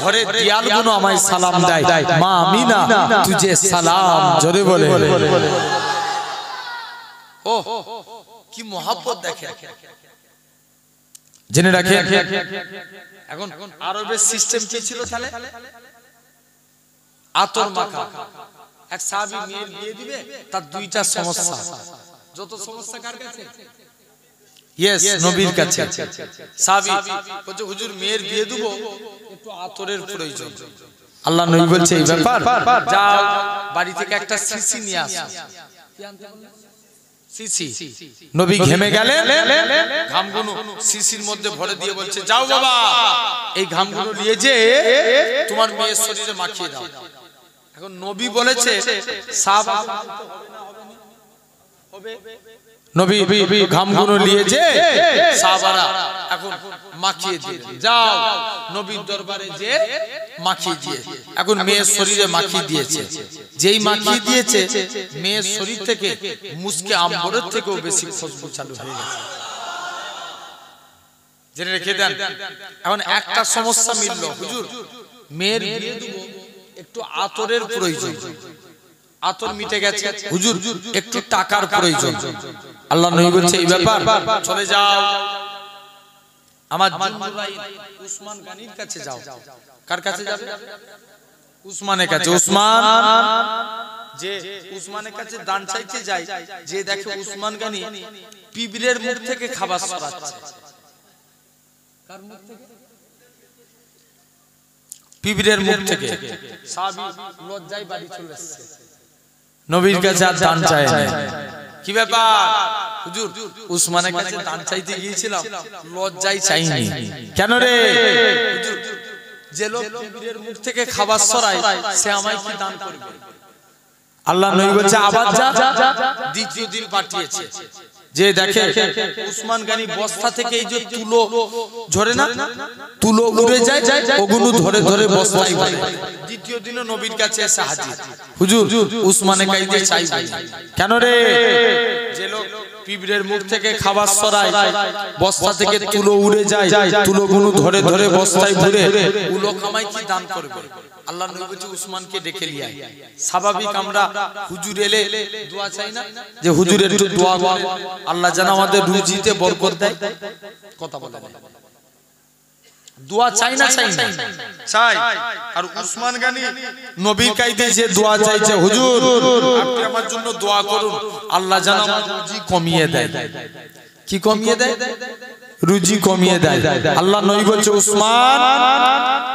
ঘরের দেয়ালগুলো আমায় সালাম দেয়, মা আমিনা তুঝে সালাম। জোরে বলে। ও কি মহব্বত দেখে, জেনে রাখে। এখন আরবের সিস্টেম কি ছিল তাহলে? আতর মাখা। এক সাহাবী মেয়ের বিয়ে দিবে, তার 2টা সমস্যা। যত সমস্যা কার কাছে? ইয়েস, নবীর কাছে। সাহাবী বলছে, হুজুর মেয়ের বিয়ে দেব, একটু আতরের প্রয়োজন। আল্লাহ নবী বলছে, এই ব্যাপার, যাও বাড়ি থেকে একটা শিশি নিয়ে আসো। নবী ঘেমে গেলেন, ঘামগুলো শিশির মধ্যে ভরে দিয়ে বলছে, যাও বাবা এই ঘামগুলো নিয়ে যে তোমার মেয়ের শরীরে মাখিয়ে দাও। এখন নবী বলেছে, নবী ঘামগুলো নিয়ে যে সাহাবারা এখন মাখিয়ে দিয়ে, যাও নবীর দরবারে যে মাখিয়ে দিয়ে। এখন মেয়ের শরীরে মাখিয়ে দিয়েছে, যেই মাখিয়ে দিয়েছে মেয়ের শরীর থেকে মুসকে আম্বরের থেকেও বেশি খুশবু চালু হয়ে গেছে। জেনে রেখে দেন। এখন একটা সমস্যা মিলল, হুজুর মেয়ের বিয়ে দেব, একটু আতরের প্রয়োজন। আতর মিটে গেছে, হুজুর একটু টাকার প্রয়োজন। আল্লাহ নবী বলছে, এই ব্যাপার, চলে যাও আমার উসমান গানির কাছে যাও। কার কাছে যাবে? উসমানের কাছে। উসমান যে উসমানের কাছে দান চাইতে যায়, যে দেখে উসমান গানি পিঁপড়ের মুখ থেকে খাবার সরাচ্ছে। কার মুখ থেকে? পিঁপড়ের মুখ থেকে। সাহাবী লজ্জায় বাড়ি চলে এসেছে, নবীর কাছে আর দান চায় না। কি ব্যাপার হুজুর? উসমানের কাছে দান চাইতে গিয়েছিলাম, লজ্জায় চাইনি। কেন রে? হুজুর যে লোক পিঁপড়ের মুখ থেকে খাবার সরায়, সে আমায় কি দান করবে? আল্লাহ নবী বলছে, আবার যা। দ্বিতীয় দিন পাঠিয়েছে, যে দেখে উসমান গানি বস্তা থেকে এই যে তুলো ঝরে না, তুলো উড়ে যায়, ওগুলো ধরে ধরে বস্তায় ভরে। দ্বিতীয় দিনও নবীর কাছে এসে হাজির, হুজুর উসমানের কাছে চাইবে। কেন রে? যে লোক পিঁপড়ের মুখ থেকে খাবার সরায়, বস্তা থেকে তুলো উড়ে যায়, তুলোগুলো ধরে ধরে বস্তায় ভরে, ও লোক আমায় কি দান করবে? আল্লাহ নবী বলছে, উসমানকে ডেকে নিয়ে আয়। স্বাভাবিক আমরা হুজুর এলে দোয়া চাই না, যে হুজুর একটু দোয়া করেন, আল্লাহ যেন আমাদের রুজিতে বরকত দেয়। কথা বলেন, দোয়া চাই না? চাই না? চাই। আর উসমান গানি নবীর কাছে যে দোয়া চাইছে, হুজুর আপনি আমার জন্য দোয়া করুন, আল্লাহ যেন আমার রুজি কমিয়ে দেয়। কি কমিয়ে দেয়? রুজি কমিয়ে দেয়। আল্লাহ নবী বলছে, উসমান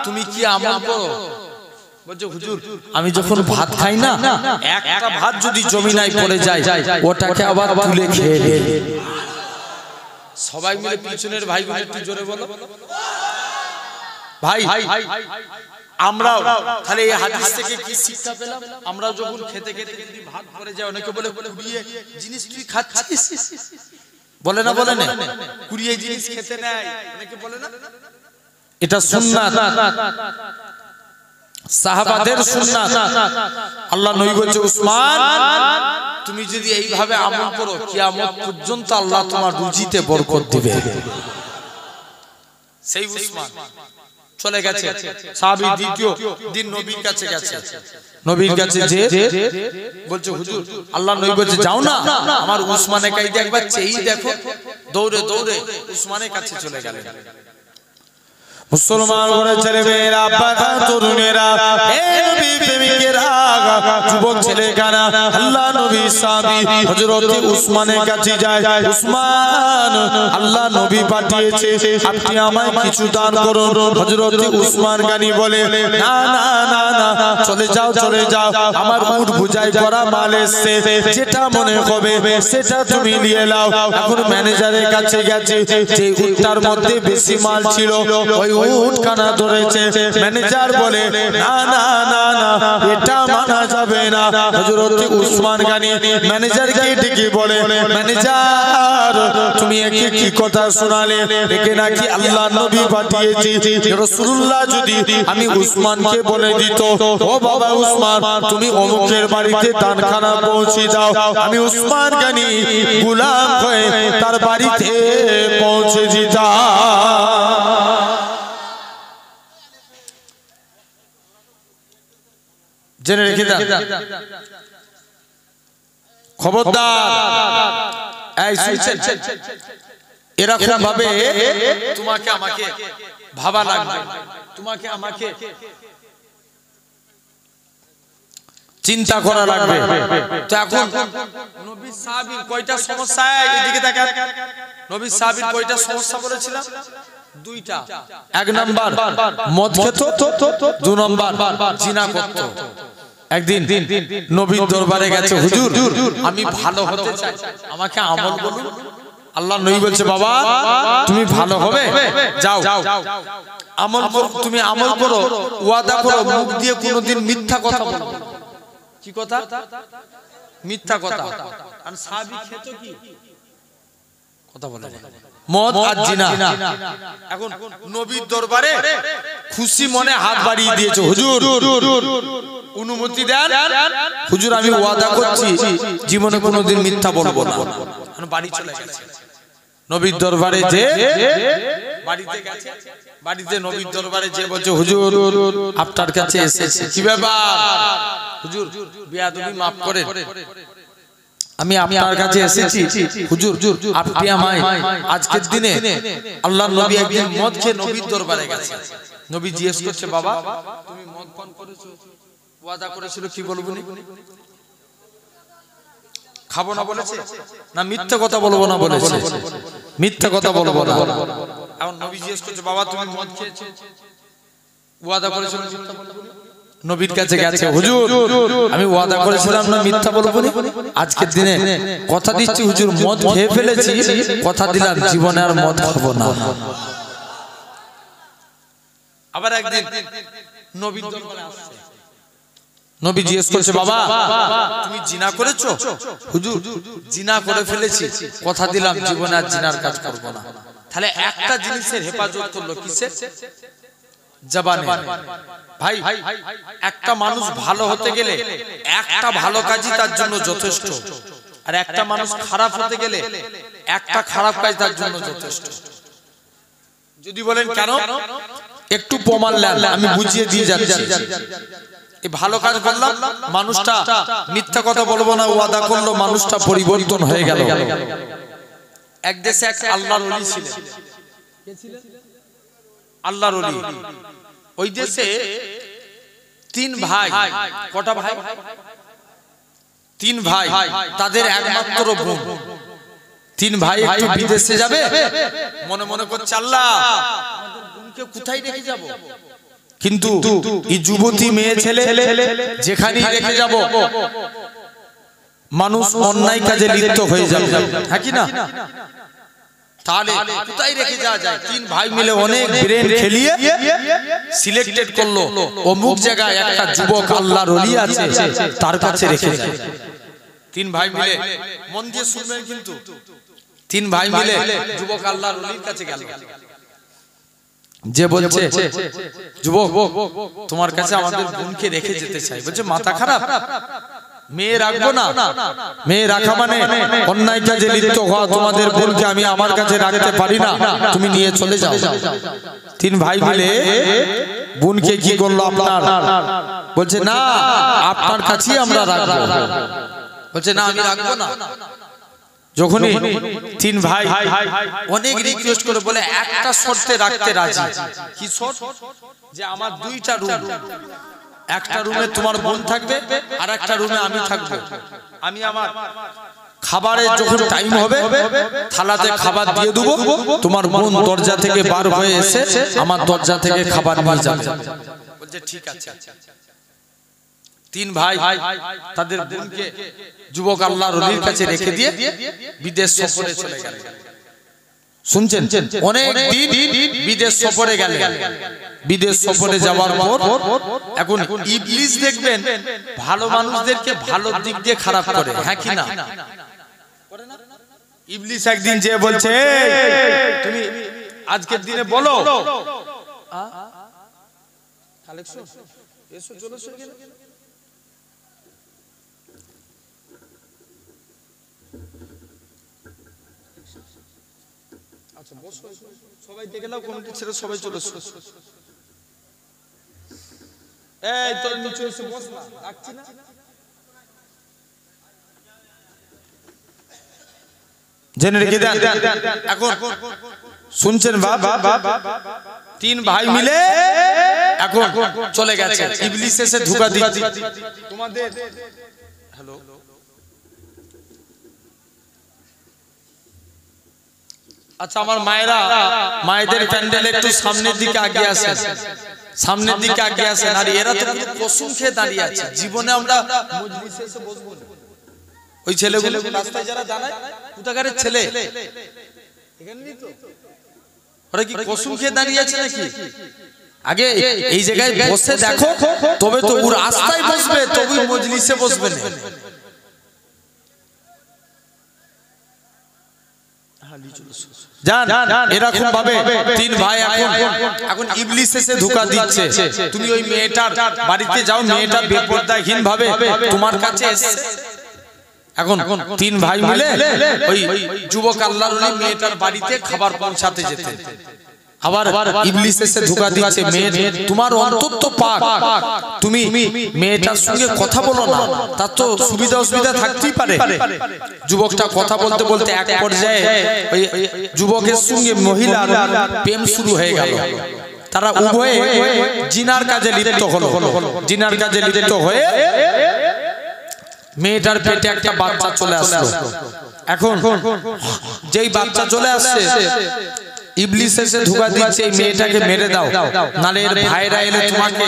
তুমি কি আমল করো? বলছে, হুজুর আমি যখন ভাত খাই না, একটা ভাত যদি জমিনায় পড়ে যায়, ওটাকে আবার তুলে খেয়ে নেই। সবাই মিলে পিছনের ভাইগুলো একটু জোরে বলো। ভাই আমরাও তাহলে এই হাদিস থেকে কি শিক্ষা পেলাম? আমরা যখন খেতে খেতে যদি ভাত পড়ে যায়, অনেকে বলে কুড়িয়ে জিনিস তুই খাচ্ছিস, বলে না বলে না, কুড়িয়ে জিনিস খেতে নেয়, অনেকে বলে না, এটা সুন্নাত, সাহাবাদের সুন্নাত। আল্লাহ নবী বলেছে, উসমান তুমি যদি এইভাবে আমল করো, কিয়ামত পর্যন্ত আল্লাহ তোমার রুজিতে বরকত দিবে। সেই উসমান চলে গেছে, সাহাবী দ্বিতীয় দিন নবীর কাছে গেছে, নবীর কাছে যে বলছে, হুজুর আল্লাহ নবী বলছে, যাও না আমার উসমানের কাছে একবার চেয়ে দেখো। দৌড়ে দৌড়ে উসমানের কাছে চলে গেলেন। মুসলমান ঘরে ছেলে মেয়েরা, বাবা তরুণেরা, হে নবী প্রেমিকেরা, যুবক ছেলে কানা, আল্লাহ নবী সাহাবী হযরত উসমানের কাছে যায়। উসমান, আল্লাহ নবী পাঠিয়েছে, আপনি আমায় কিছু দান করুন। হযরত উসমান গানি বলে, না না না না, চলে যাও চলে যাও, আমার উট বুঝাই করা মাল এসেছে, যেটা মনে হবে সেটা তুমি নিয়ে নাও। এখন ম্যানেজারের কাছে গেছে, যে উটটার মধ্যে বেশি মাল ছিল ওই উট কানা ধরেছে। ম্যানেজার বলে, না না না না, এটা মানা যাবে না। হযরত উসমান গানি ম্যানেজারকে ডেকে বলে, ম্যানেজার তুমি একে কি কথা শোনালে? একে নাকি আল্লাহ নবী পাঠিয়েছে। রাসূলুল্লাহ যদি আমি উসমানকে বলে দিত, ও বাবা উসমান তুমি অমুকের বাড়িতে দানখানা পৌঁছে দাও, আমি উসমান গানি গোলাম হয়ে তার বাড়িতে পৌঁছে দিতাম। জেনে রেখে দেন, খবরদার। এই শুনছেন, এরকম ভাবে তোমাকে আমাকে ভাবা লাগবে, তোমাকে আমাকে চিন্তা করা লাগবে। তো এখন নবী সাহাবীর কয়টা সমস্যা, এদিকে দেখেন, নবী সাহাবীর কয়টা সমস্যা বলেছিলাম? দুইটা। এক নাম্বার মদ খেত, দুই নাম্বার জিনা করত। একদিন নবীর দরবারে গেছে, হুজুর আমি ভালো হতে চাই, আমাকে আমল বলুন। আল্লাহ নবী বলছে, বাবা তুমি ভালো হবে, যাও আমল করো, তুমি আমল করো, ওয়াদা করো, মুখ দিয়ে কোনোদিন মিথ্যা কথা বলবে না। কি কথা? মিথ্যা কথা। আর সাহাবী খেত কি? কথা বলে মদ আর জিনা। এখন নবীর দরবারে খুশি মনে হাত বাড়িয়ে দিয়েছে, হুজুর অনুমতি দেন, হুজুর আমি ওয়াদা করছি জীবনে কোনোদিন মিথ্যা বলবো না। বাড়ি চলে গেছে, নবীর দরবারে যে বাড়িতে গেছে, বাড়িতে নবীর দরবারে যে বলছে, হুজুর আপনার কাছে এসেছে, কি ব্যাপার? হুজুর বেয়াদবি মাফ করেন, আমি আপনার কাছে এসেছি, হুজুর আপনি আমায় আজকের দিনে, আল্লাহর নবী একদিন মদ খেয়ে নবীর দরবারে গেছে, নবী জিজ্ঞেস করছে, বাবা তুমি মদ পান করেছো, ওয়াদা করেছিল কি বলবো না, খাবো না বলেছে না, মিথ্যা কথা বলবো না বলেছে, মিথ্যা কথা বলবো না। এখন নবী জিজ্ঞেস করছে, বাবা তুমি মদ খেয়েছো, ওয়াদা করেছিল মিথ্যা বলবো না? নবীর কাছে গেছে, হুজুর আমি ওয়াদা করেছিলাম না মিথ্যা বলবো না, আজকের দিনে কথা দিচ্ছি হুজুর মদ খেয়ে ফেলেছি, কথা দিলাম জীবনে আর মদ খাবো না। আবার একদিন নবীর দরবারে আসছে, নবী জিজ্ঞেস করছে, বাবা তুমি জিনা করেছো? হুজুর জিনা করে ফেলেছি, কথা দিলাম জীবনে আর জিনার কাজ করব না। তাহলে একটা জিনিসের হেফাজত করলো, কিসের? জবানে। ভাই একটা মানুষ ভালো হতে গেলে একটা ভালো কাজই তার জন্য যথেষ্ট, আর একটা মানুষ খারাপ হতে গেলে একটা খারাপ কাজ তার জন্য যথেষ্ট। যদি বলেন কেন, একটু প্রমাণ নেন, আমি বুঝিয়ে দিয়ে যাচ্ছি। এই ভালো কাজ করলাম, মানুষটা মিথ্যা কথা বলবো না ওয়াদা করলো, মানুষটা পরিবর্তন হয়ে গেল। এক দেশে এক আল্লাহর ওলি ছিলেন, আল্লাহর ওলি। ওই দেশে তিন ভাই, কটা ভাই? তিন ভাই, তাদের একমাত্র বোন। তিন ভাই একটু বিদেশে যাবে, মনে মনে করছে আল্লাহ বোনকে কোথায় রেখে যাব, কিন্তু এই যুবতী মেয়ে ছেলে যেখানেই রেখে যাব মানুষ অন্যায় কাজে লিপ্ত হয়ে যাবে, হ্যাঁ কি না? তাহলে কোথায় রেখে যাওয়া যায়? তিন ভাই মিলে অনেক ব্রেন খেলিয়ে সিলেক্টেড করলো অমুক জায়গায় একটা যুবক আল্লাহর ওলি আছে, তার কাছে রেখে যায়। তিন ভাই মিলে, মন দিয়ে শুনবেন কিন্তু, তিন ভাই মিলে যুবক আল্লাহর ওলির কাছে গেল। যে বলছে যুবক তোমার কাছে আমাদের বোনকে রেখে যেতে চাই। বলছে মাথা খারাপ, মেয়ে রাখবো না? মেয়ে রাখা মানে অন্যায় কাজে লিপ্ত হওয়া। তোমাদের বোনকে আমি আমার কাছে রাখতে পারি না, তুমি নিয়ে চলে যাও। তিন ভাই মিলে বোনকে কি করলো আপনার? বলছে না, আপনার কাছেই আমরা রাখবো। বলছে না, আমি রাখবো না। যখনই তিন ভাই অনেক রিকোয়েস্ট করে বলে একটা শর্তে রাখতে রাজি। কি শর্ত? যে আমার দুইটা রুম, একটা রুমে তোমার বোন থাকবে আর একটা রুমে আমি থাকবো। আমি আমার খাবারের যখন টাইম হবে থালাতে খাবার দিয়ে দেবো, তোমার বোন দরজা থেকে বার হয়ে এসে আমার দরজা থেকে খাবার নিয়ে যাবে। বলছে ঠিক আছে। তিন ভাই তাদের বোনকে যুবক আল্লাহর ওলির কাছে রেখে দিয়ে বিদেশ সফরে চলে গেল। শুনছেন, অনেক দিন বিদেশ সফরে গেল। বিদেশ সফরে যাওয়ার পর এখন ইবলিস দেখবেন ভালো মানুষদেরকে ভালো দিক দিয়ে খারাপ করে, হ্যাঁ কি না? ইবলিস একদিন যে বলছে তুমি আজকের দিনে বলো কালেকশন এসো, চলো সবাই দেখে নাও, কমিটি ছেড়ে সবাই চলে এসো। এই তোর নিচে এসে বস না, ডাকছি না। জেনে রেখে দেন। এখন শুনছেন বাবা, তিন ভাই মিলে এখন চলে গেছে। ইবলিস এসে ধোঁকা দিচ্ছে তোমাদের। হ্যালো, আচ্ছা আমার মায়েরা, মায়েদের প্যান্ডেল একটু সামনের দিকে আগিয়ে আসেন, সামনের দিকে আগিয়ে আসেন। আর এরা তো কসম খেয়ে দাঁড়িয়ে আছে, জীবনে আমরা মজলিসে এসে বসবো না। ওই ছেলেগুলো রাস্তায় যারা দাঁড়ায়, কোথাকারের ছেলে এখানে নেই তো, ওরা কি কসম খেয়ে দাঁড়িয়ে আছে নাকি? আগে এই জায়গায় বসে দেখো, তবে তো ওর রাস্তায় বসবে, তবে মজলিসে বসবে না। এরকম ভাবে তিন ভাই এখন ইবলিস এসে ধোঁকা দিচ্ছে। তুমি ওই মেয়েটার বাড়িতে যাও, মেয়েটা বেপরদাহীন ভাবে তোমার কাছে এসে, এখন তিন ভাই মিলে ওই যুবক আল্লাহর ওলি মেয়েটার বাড়িতে খাবার পৌঁছাতে যেতে, আবার ইবলিস এসে ধোঁকা দিচ্ছে, মেয়ে তোমার অন্তর তো পাক, তুমি মেয়েটার সঙ্গে কথা বলো না, তার তো সুবিধা অসুবিধা থাকতেই পারে। যুবকটা কথা বলতে বলতে এক পর্যায়ে ওই যুবকের সঙ্গে মহিলার প্রেম শুরু হয়ে গেল। তারা উভয়ে জিনার কাজে লিপ্ত হলো। জিনার কাজে লিপ্ত হয়ে মেয়েটার পেটে একটা বাচ্চা চলে আসলো। এখন যেই বাচ্চা চলে আসছে, ইবলিস এসে ধোঁকা দিচ্ছে এই মেয়েটাকে মেরে দাও, নালে এর ভাইরা এলে তোমাকে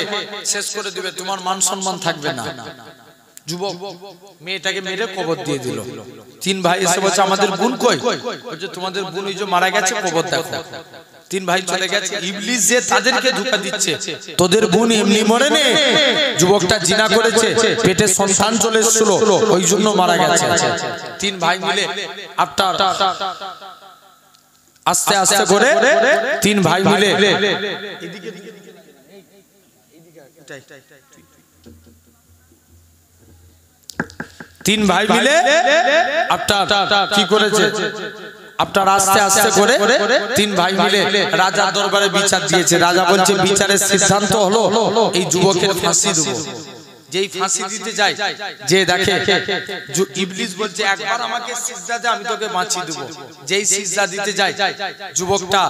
শেষ করে দিবে, তোমার মান সম্মান থাকবে না। যুবক মেয়েটাকে মেরে কবর দিয়ে দিল। তিন ভাই এসে বলছে আমাদের বোন কই? বলছে তোমাদের বোন ওই যে মারা গেছে, কবর দেখো। তিন ভাই চলে গেছে। ইবলিস যে তাদেরকে ধোঁকা দিচ্ছে, তোদের বোন এমনি মরে নে, যুবকটা জিনা করেছে, পেটে সন্তান চলে এসেছিল, ওই জন্য মারা গেছে। তিন ভাই মিলে আপনার আস্তে আস্তে করে তিন ভাই মিলে তিন ভাই মিলে আপনার কি করেছে, আপনার আস্তে আস্তে করে তিন ভাই মিলে রাজার দরবারে বিচার দিয়েছে। রাজা বলছে বিচারের সিদ্ধান্ত হলো এই যুবকের ফাঁসি দেব। যেই ফাঁসি দিতে যায়, যে দেখে ইবলিস বলছে একবার আমাকে সিজদা দে, আমি তোকে বাঁচিয়ে দেব। যেই সিজদা দিতে যায়, যুবকটা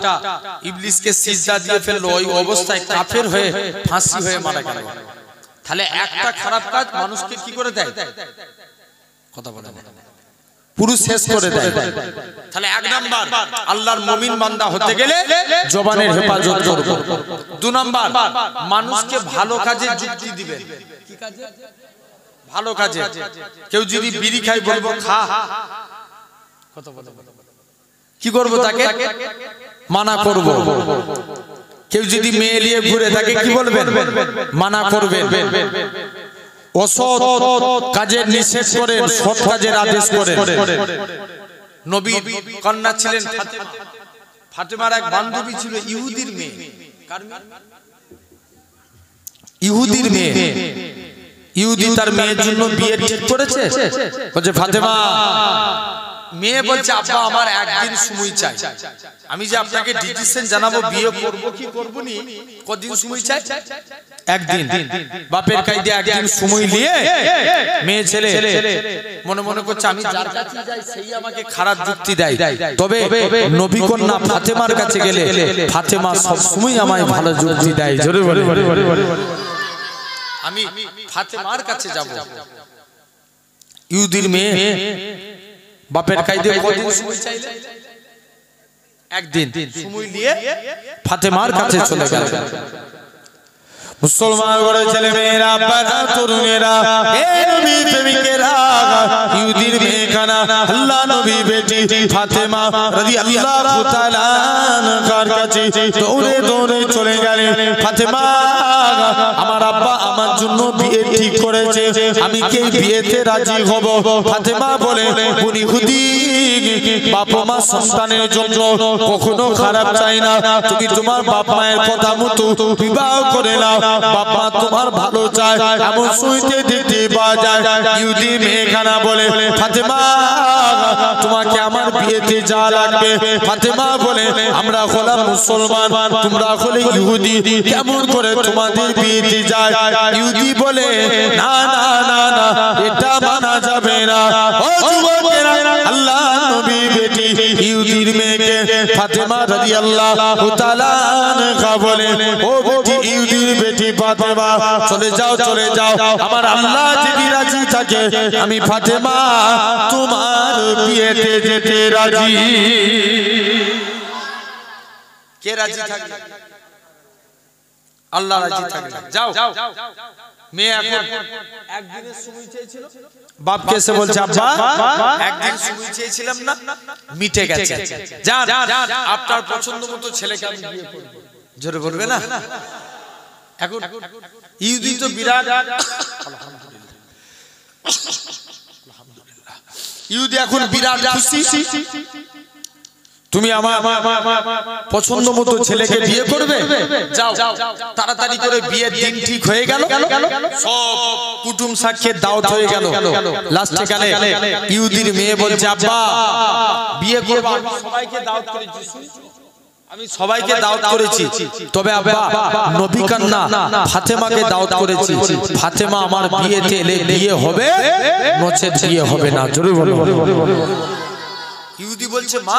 ইবলিসকে সিজদা দিয়ে ফেললো। ওই অবস্থায় কাফের হয়ে ফাঁসি হয়ে মারা গেল। তাহলে একটা খারাপ কাজ মানুষকে কি করে দেয়? কথা বলে পুরো শেষ করে দেয়। তাহলে এক নাম্বার আল্লাহর মুমিন বান্দা হতে গেলে জবানের হেফাজত করব। দুই নাম্বার মানুষকে ভালো কাজে যুক্তি দিবেন। কি কাজে? ভালো কাজে। কেউ যদি বিড়ি খায় বলবো খা, কথা বলে কি করব তাকে মানা করব কেউ যদি মেয়ে নিয়ে ঘুরে থাকে কি বলবেন মানা করবেন অসৎ কাজের নিষেধ করেন সৎ কাজের আদেশ করেন নবীর কন্যা ছিলেন ফাতেমা ফাতেমার এক বান্ধবী ছিল ইহুদির মেয়ে কার মেয়ে ইহুদির মেয়ে ইহুদি তার মেয়ের জন্য বিয়ে ঠিক করেছে বলছে ফাতেমা মেয়ে বলছে আব্বা আমার একদিন সময় চাই আমি যে আপনাকে ডিসিশন জানাবো বিয়ে করব কি করব নি কতদিন সময় চাই একদিন বাপের কাছে একদিন সময় নিয়ে মেয়ে ছেলে মনে মনে করছে আমি যার কাছে যাই সেই আমাকে খারাপ যুক্তি দেয় তবে নবী কন্যা ফাতেমার কাছে গেলে ফাতেমা সব সময় আমায় ভালো যুক্তি দেয় জোরে বলে আমি ফাতেমার কাছে যাব ইহুদির মেয়ে বাপের কাছে কতদিন সময় চাইলে একদিন সময় নিয়ে ফাতেমার কাছে চলে গেল মুসলমান ঘরে ছেলে মেয়েরা বাবা তরুণেরা হে নবী প্রেমিকেরা ইহুদির মেয়ে কানা আল্লাহ নবী বেটি ফাতেমা রাদিয়াল্লাহু তাআলা আনহার কাছে দৌড়ে দৌড়ে চলে গেলেন ফাতেমা আমার আব্বা আমার জন্য বিয়ে ঠিক করেছে আমি কি বিয়েতে রাজি হব ফাতেমা বলে উনি ইহুদি বাপ মা সন্তানের জন্য কখনো খারাপ চাই না তুমি তোমার বাপ মায়ের কথা মতো বিবাহ করে নাও বাপ মা তোমার ভালো চায় এমন শুনতে দেখতে পাওয়া যায় ইহুদি মেয়েখানা বলে ফাতেমা তোমাকে আমার বিয়েতে যা লাগবে ফাতেমা বলে আমরা হলাম মুসলমান তোমরা হলে ইহুদি কেমন করে তোমাদের বিয়েতে যায় ইহুদি বলে না না না না এটা মানা যাবে না ও যুবকেরা আল্লাহ নবী বেটি ইহুদির মেয়েকে ফাতেমা রাদিয়াল্লাহু তাআলা আনহা বলে ও বেটি ইহুদির বেটি ফাতেমা চলে যাও আমার আল্লাহ যদি রাজি থাকে আমি ফাতেমা তোমার বিয়েতে যেতে রাজি কে রাজি থাকে আল্লাহ রাজি থাকে যাও মেয়ে এখন একদিনের সময় চেয়েছিল বাপকে এসে বলছে আব্বা একদিন সময় চেয়েছিলাম না মিটে গেছে যান আপনার পছন্দ মতো ছেলেকে আমি বিয়ে করব জোরে বলবে না এখন ইহুদি তো বিরাট ইহুদি এখন বিরাট খুশি তুমি আমার পছন্দ মতো ছেলেকে বিয়ে করবে যাও তাড়াতাড়ি করে বিয়ের দিন ঠিক হয়ে গেল সব কুটুম সাক্ষীর দাওয়াত হয়ে গেল লাস্টে গেলে ইহুদির মেয়ে বলছে আব্বা বিয়ে করব সবাইকে দাওয়াত করেছি আমি সবাইকে দাওয়াত করেছি তবে আব্বা নবী কন্যা ফাতেমাকে দাওয়াত করেছি ফাতেমা আমার বিয়েতে এলে বিয়ে হবে নচেত বিয়ে হবে না জোরে বলো ইহুদি বলছে মা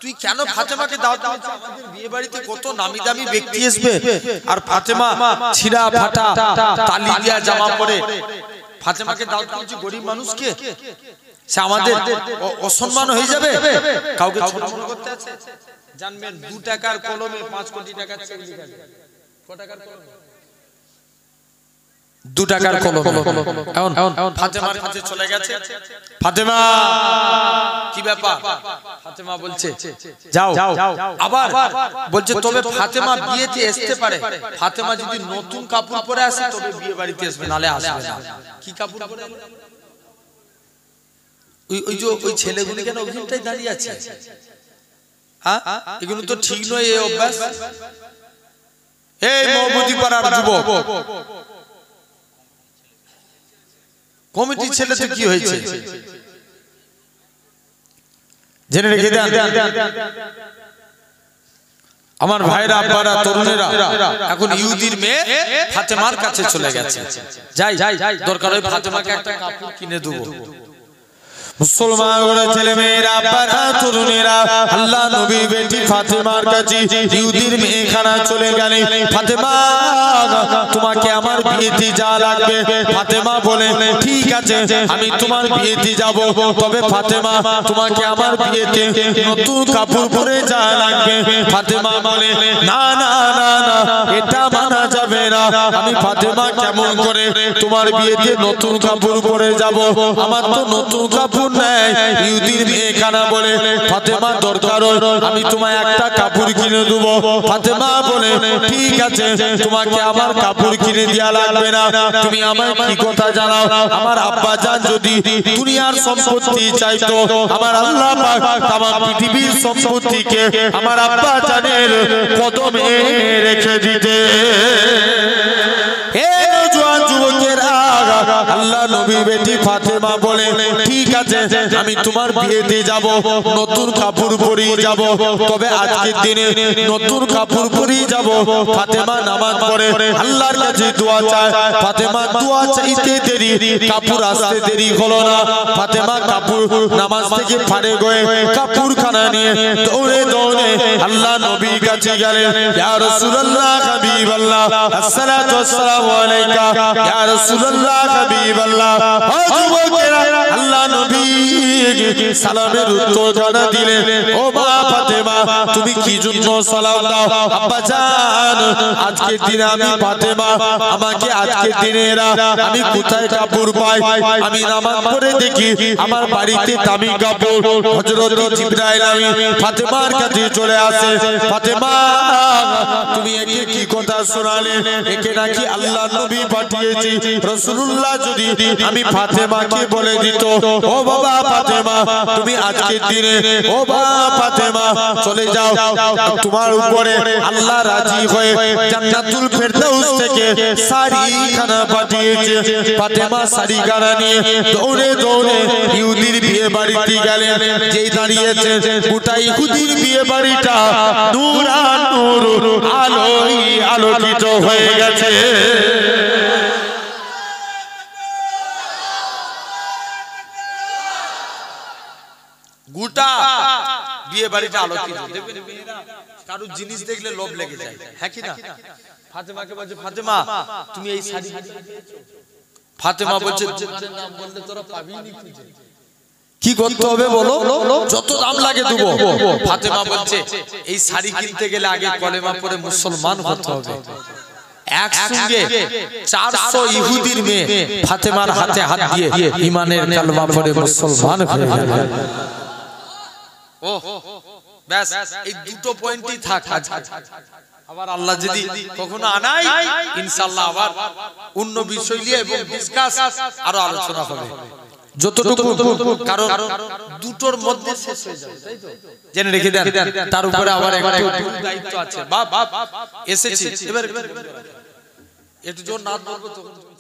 তুই কেন ফাতেমাকে দাওয়াত দিচ্ছিস আমাদের বিয়ে বাড়িতে কত নামি দামি ব্যক্তি আসবে আর ফাতেমা ছিঁড়া ফাটা তালি দিয়া জামা পরে ফাতেমাকে দাওয়াত দিচ্ছিস গরিব মানুষকে সে আমাদের অসম্মান হয়ে যাবে কাউকে ছোট করতে আছে জানবেন 2 টাকার কলমে 5 কোটি টাকার চেক লেখা যায় কত টাকার কলমে 2 টাকার কলম এখন ফাতেমার কাছে চলে গেছে ফাতেমা কি ব্যাপার ফাতেমা বলছে যাও আবার বলছে তবে ফাতেমা বিয়েতে আসতে পারে ফাতেমা যদি নতুন কাপড় পরে আসে তবে বিয়ে বাড়িতে আসবে নালে আসবে না কি কাপড় পরে ওই ছেলেগুলি কেন ওখানটাই দাঁড়িয়ে আছে হ্যাঁ এগুলো তো ঠিক নয় এই অভ্যাস এই মহবুদি পাড়ার যুবক কমিটি ছেলে তো কি হয়েছে জেনে রেখে দেন আমার ভাইরা আব্বারা তরুণেরা এখন ইহুদির মেয়ে ফাতেমার কাছে চলে গেছে যাই দরকার হয় ফাতেমাকে একটা কাপড় কিনে দেবো মুসলমান ঘরে ছেলে মেয়েরা বাবা তরুণেরা আল্লাহ নবী বেটি ফাতেমার কাছে ইহুদির মেয়েখানা চলে গেলে ফাতেমা তোমাকে আমার বিয়েতে যা লাগবে ফাতেমা বলে ঠিক আছে আমি তোমার বিয়েতে যাব তবে ফাতেমা তোমাকে আমার বিয়েতে নতুন কাপড় পরে যা লাগবে ফাতেমা বলে না না না না এটা মানা যাবে না আমি ফাতেমা কেমন করে তোমার বিয়েতে নতুন কাপড় পরে যাব আমার তো নতুন কাপড় কাপড় নেই ইহুদির মেয়েখানা বলে ফাতেমা দরকার আমি তোমায় একটা কাপড় কিনে দেবো ফাতেমা বলে ঠিক আছে তোমাকে আমার কাপড় কিনে দেয়া লাগবে না তুমি আমায় কি কথা জানাও আমার আব্বা জান যদি দুনিয়ার সম্পত্তি চাইতো আমার আল্লাহ পাক তাম পৃথিবীর সম্পত্তিকে আমার আব্বা জানের কদমে রেখে দিতে হে নওজোয়ান যুবকেরা আল্লাহ নবী বেটি ফাতেমা বলে ঠিক আছে আমি তোমার বিয়েতে যাব নতুন কাপড় পরিয়ে যাব তবে আজকের দিনে নতুন কাপড় পরিয়ে যাব ফাতেমা নামাজ পড়ে আল্লাহর কাছে দোয়া চায় ফাতেমা দোয়া চাইতে দেরি কাপড় আসতে দেরি হলো না ফাতেমা কাপড় নামাজ থেকে ফাড়ে গয়ে কাপড়খানা নিয়ে দৌড়ে দৌড়ে আল্লাহ নবীর কাছে গেলেন ইয়া রাসূলুল্লাহ হাবিবাল্লাহ আসসালাতু ওয়াসসালামু আলাইকা ইয়া রাসূলুল্লাহ হাবিবাল্লাহ ও যুবকেরা আল্লাহ নবী সালামের উত্তর জানা দিলেন ও মা ফাতেমা তুমি কি জন্য সালাম দাও আব্বা জান আজকের দিনে আমি ফাতেমা আমাকে আজকের দিনে আমি কোথায় কাপড় পাই আমি নামাজ পড়ে দেখি আমার বাড়িতে দামি কাপড় হযরত জিবরাইল আমি ফাতেমার কাছে চলে আসে ফাতেমা তুমি একে কি কথা শোনালে একে নাকি আল্লাহ নবী পাঠিয়েছি রাসূলুল্লাহ যদি আমি ফাতেমাকে বলে দিত ও বাবা ফাতেমা তুমি আজকের দিনে ও বাবা ফাতেমা চলে যাও তোমার উপরে আল্লাহ রাজি হয়ে জান্নাতুল ফেরদাউস থেকে শাড়িখানা পাঠিয়েছে ফাতেমা শাড়িখানা নিয়ে দৌড়ে দৌড়ে ইহুদির বিয়ে বাড়িতে গেলেন যেই দাঁড়িয়েছে গোটা ইহুদির বিয়ে বাড়িটা নূরানুর আলোয় আলোকিত হয়ে গেছে গোটা বিয়ে বাড়িটা আলোকিত দেখবেন মেয়েরা কারো জিনিস দেখলে লোভ লেগে যায় হ্যাঁ কি না ফাতেমাকে বলছে ফাতেমা তুমি এই শাড়ি ফাতেমা বলছে দোকানের নাম বললে তোরা পাবি না খুঁজে কি করতে হবে বলো যত দাম লাগে দেব ফাতেমা বলছে এই শাড়ি কিনতে গেলে আগে কলেমা পড়ে মুসলমান হতে হবে একসঙ্গে 400 ইহুদির মেয়ে ফাতেমার হাতে হাত দিয়ে ঈমানের কালেমা পড়ে মুসলমান হয়ে গেল ও ব্যাস এই দুটো পয়েন্টই থাক আবার আল্লাহ যদি কখনো আনাই ইনশাআল্লাহ আবার অন্য বিষয় নিয়ে এবং ডিসকাস আরো আলোচনা হবে যতটুকু কারণ দুটোর মধ্যে শেষ হয়ে যাবে তাই তো জেনে রেখে দেন তার উপরে আবার একটা দায়িত্ব আছে বাপ এসেছি এবার একটু জোর না বলবো তখন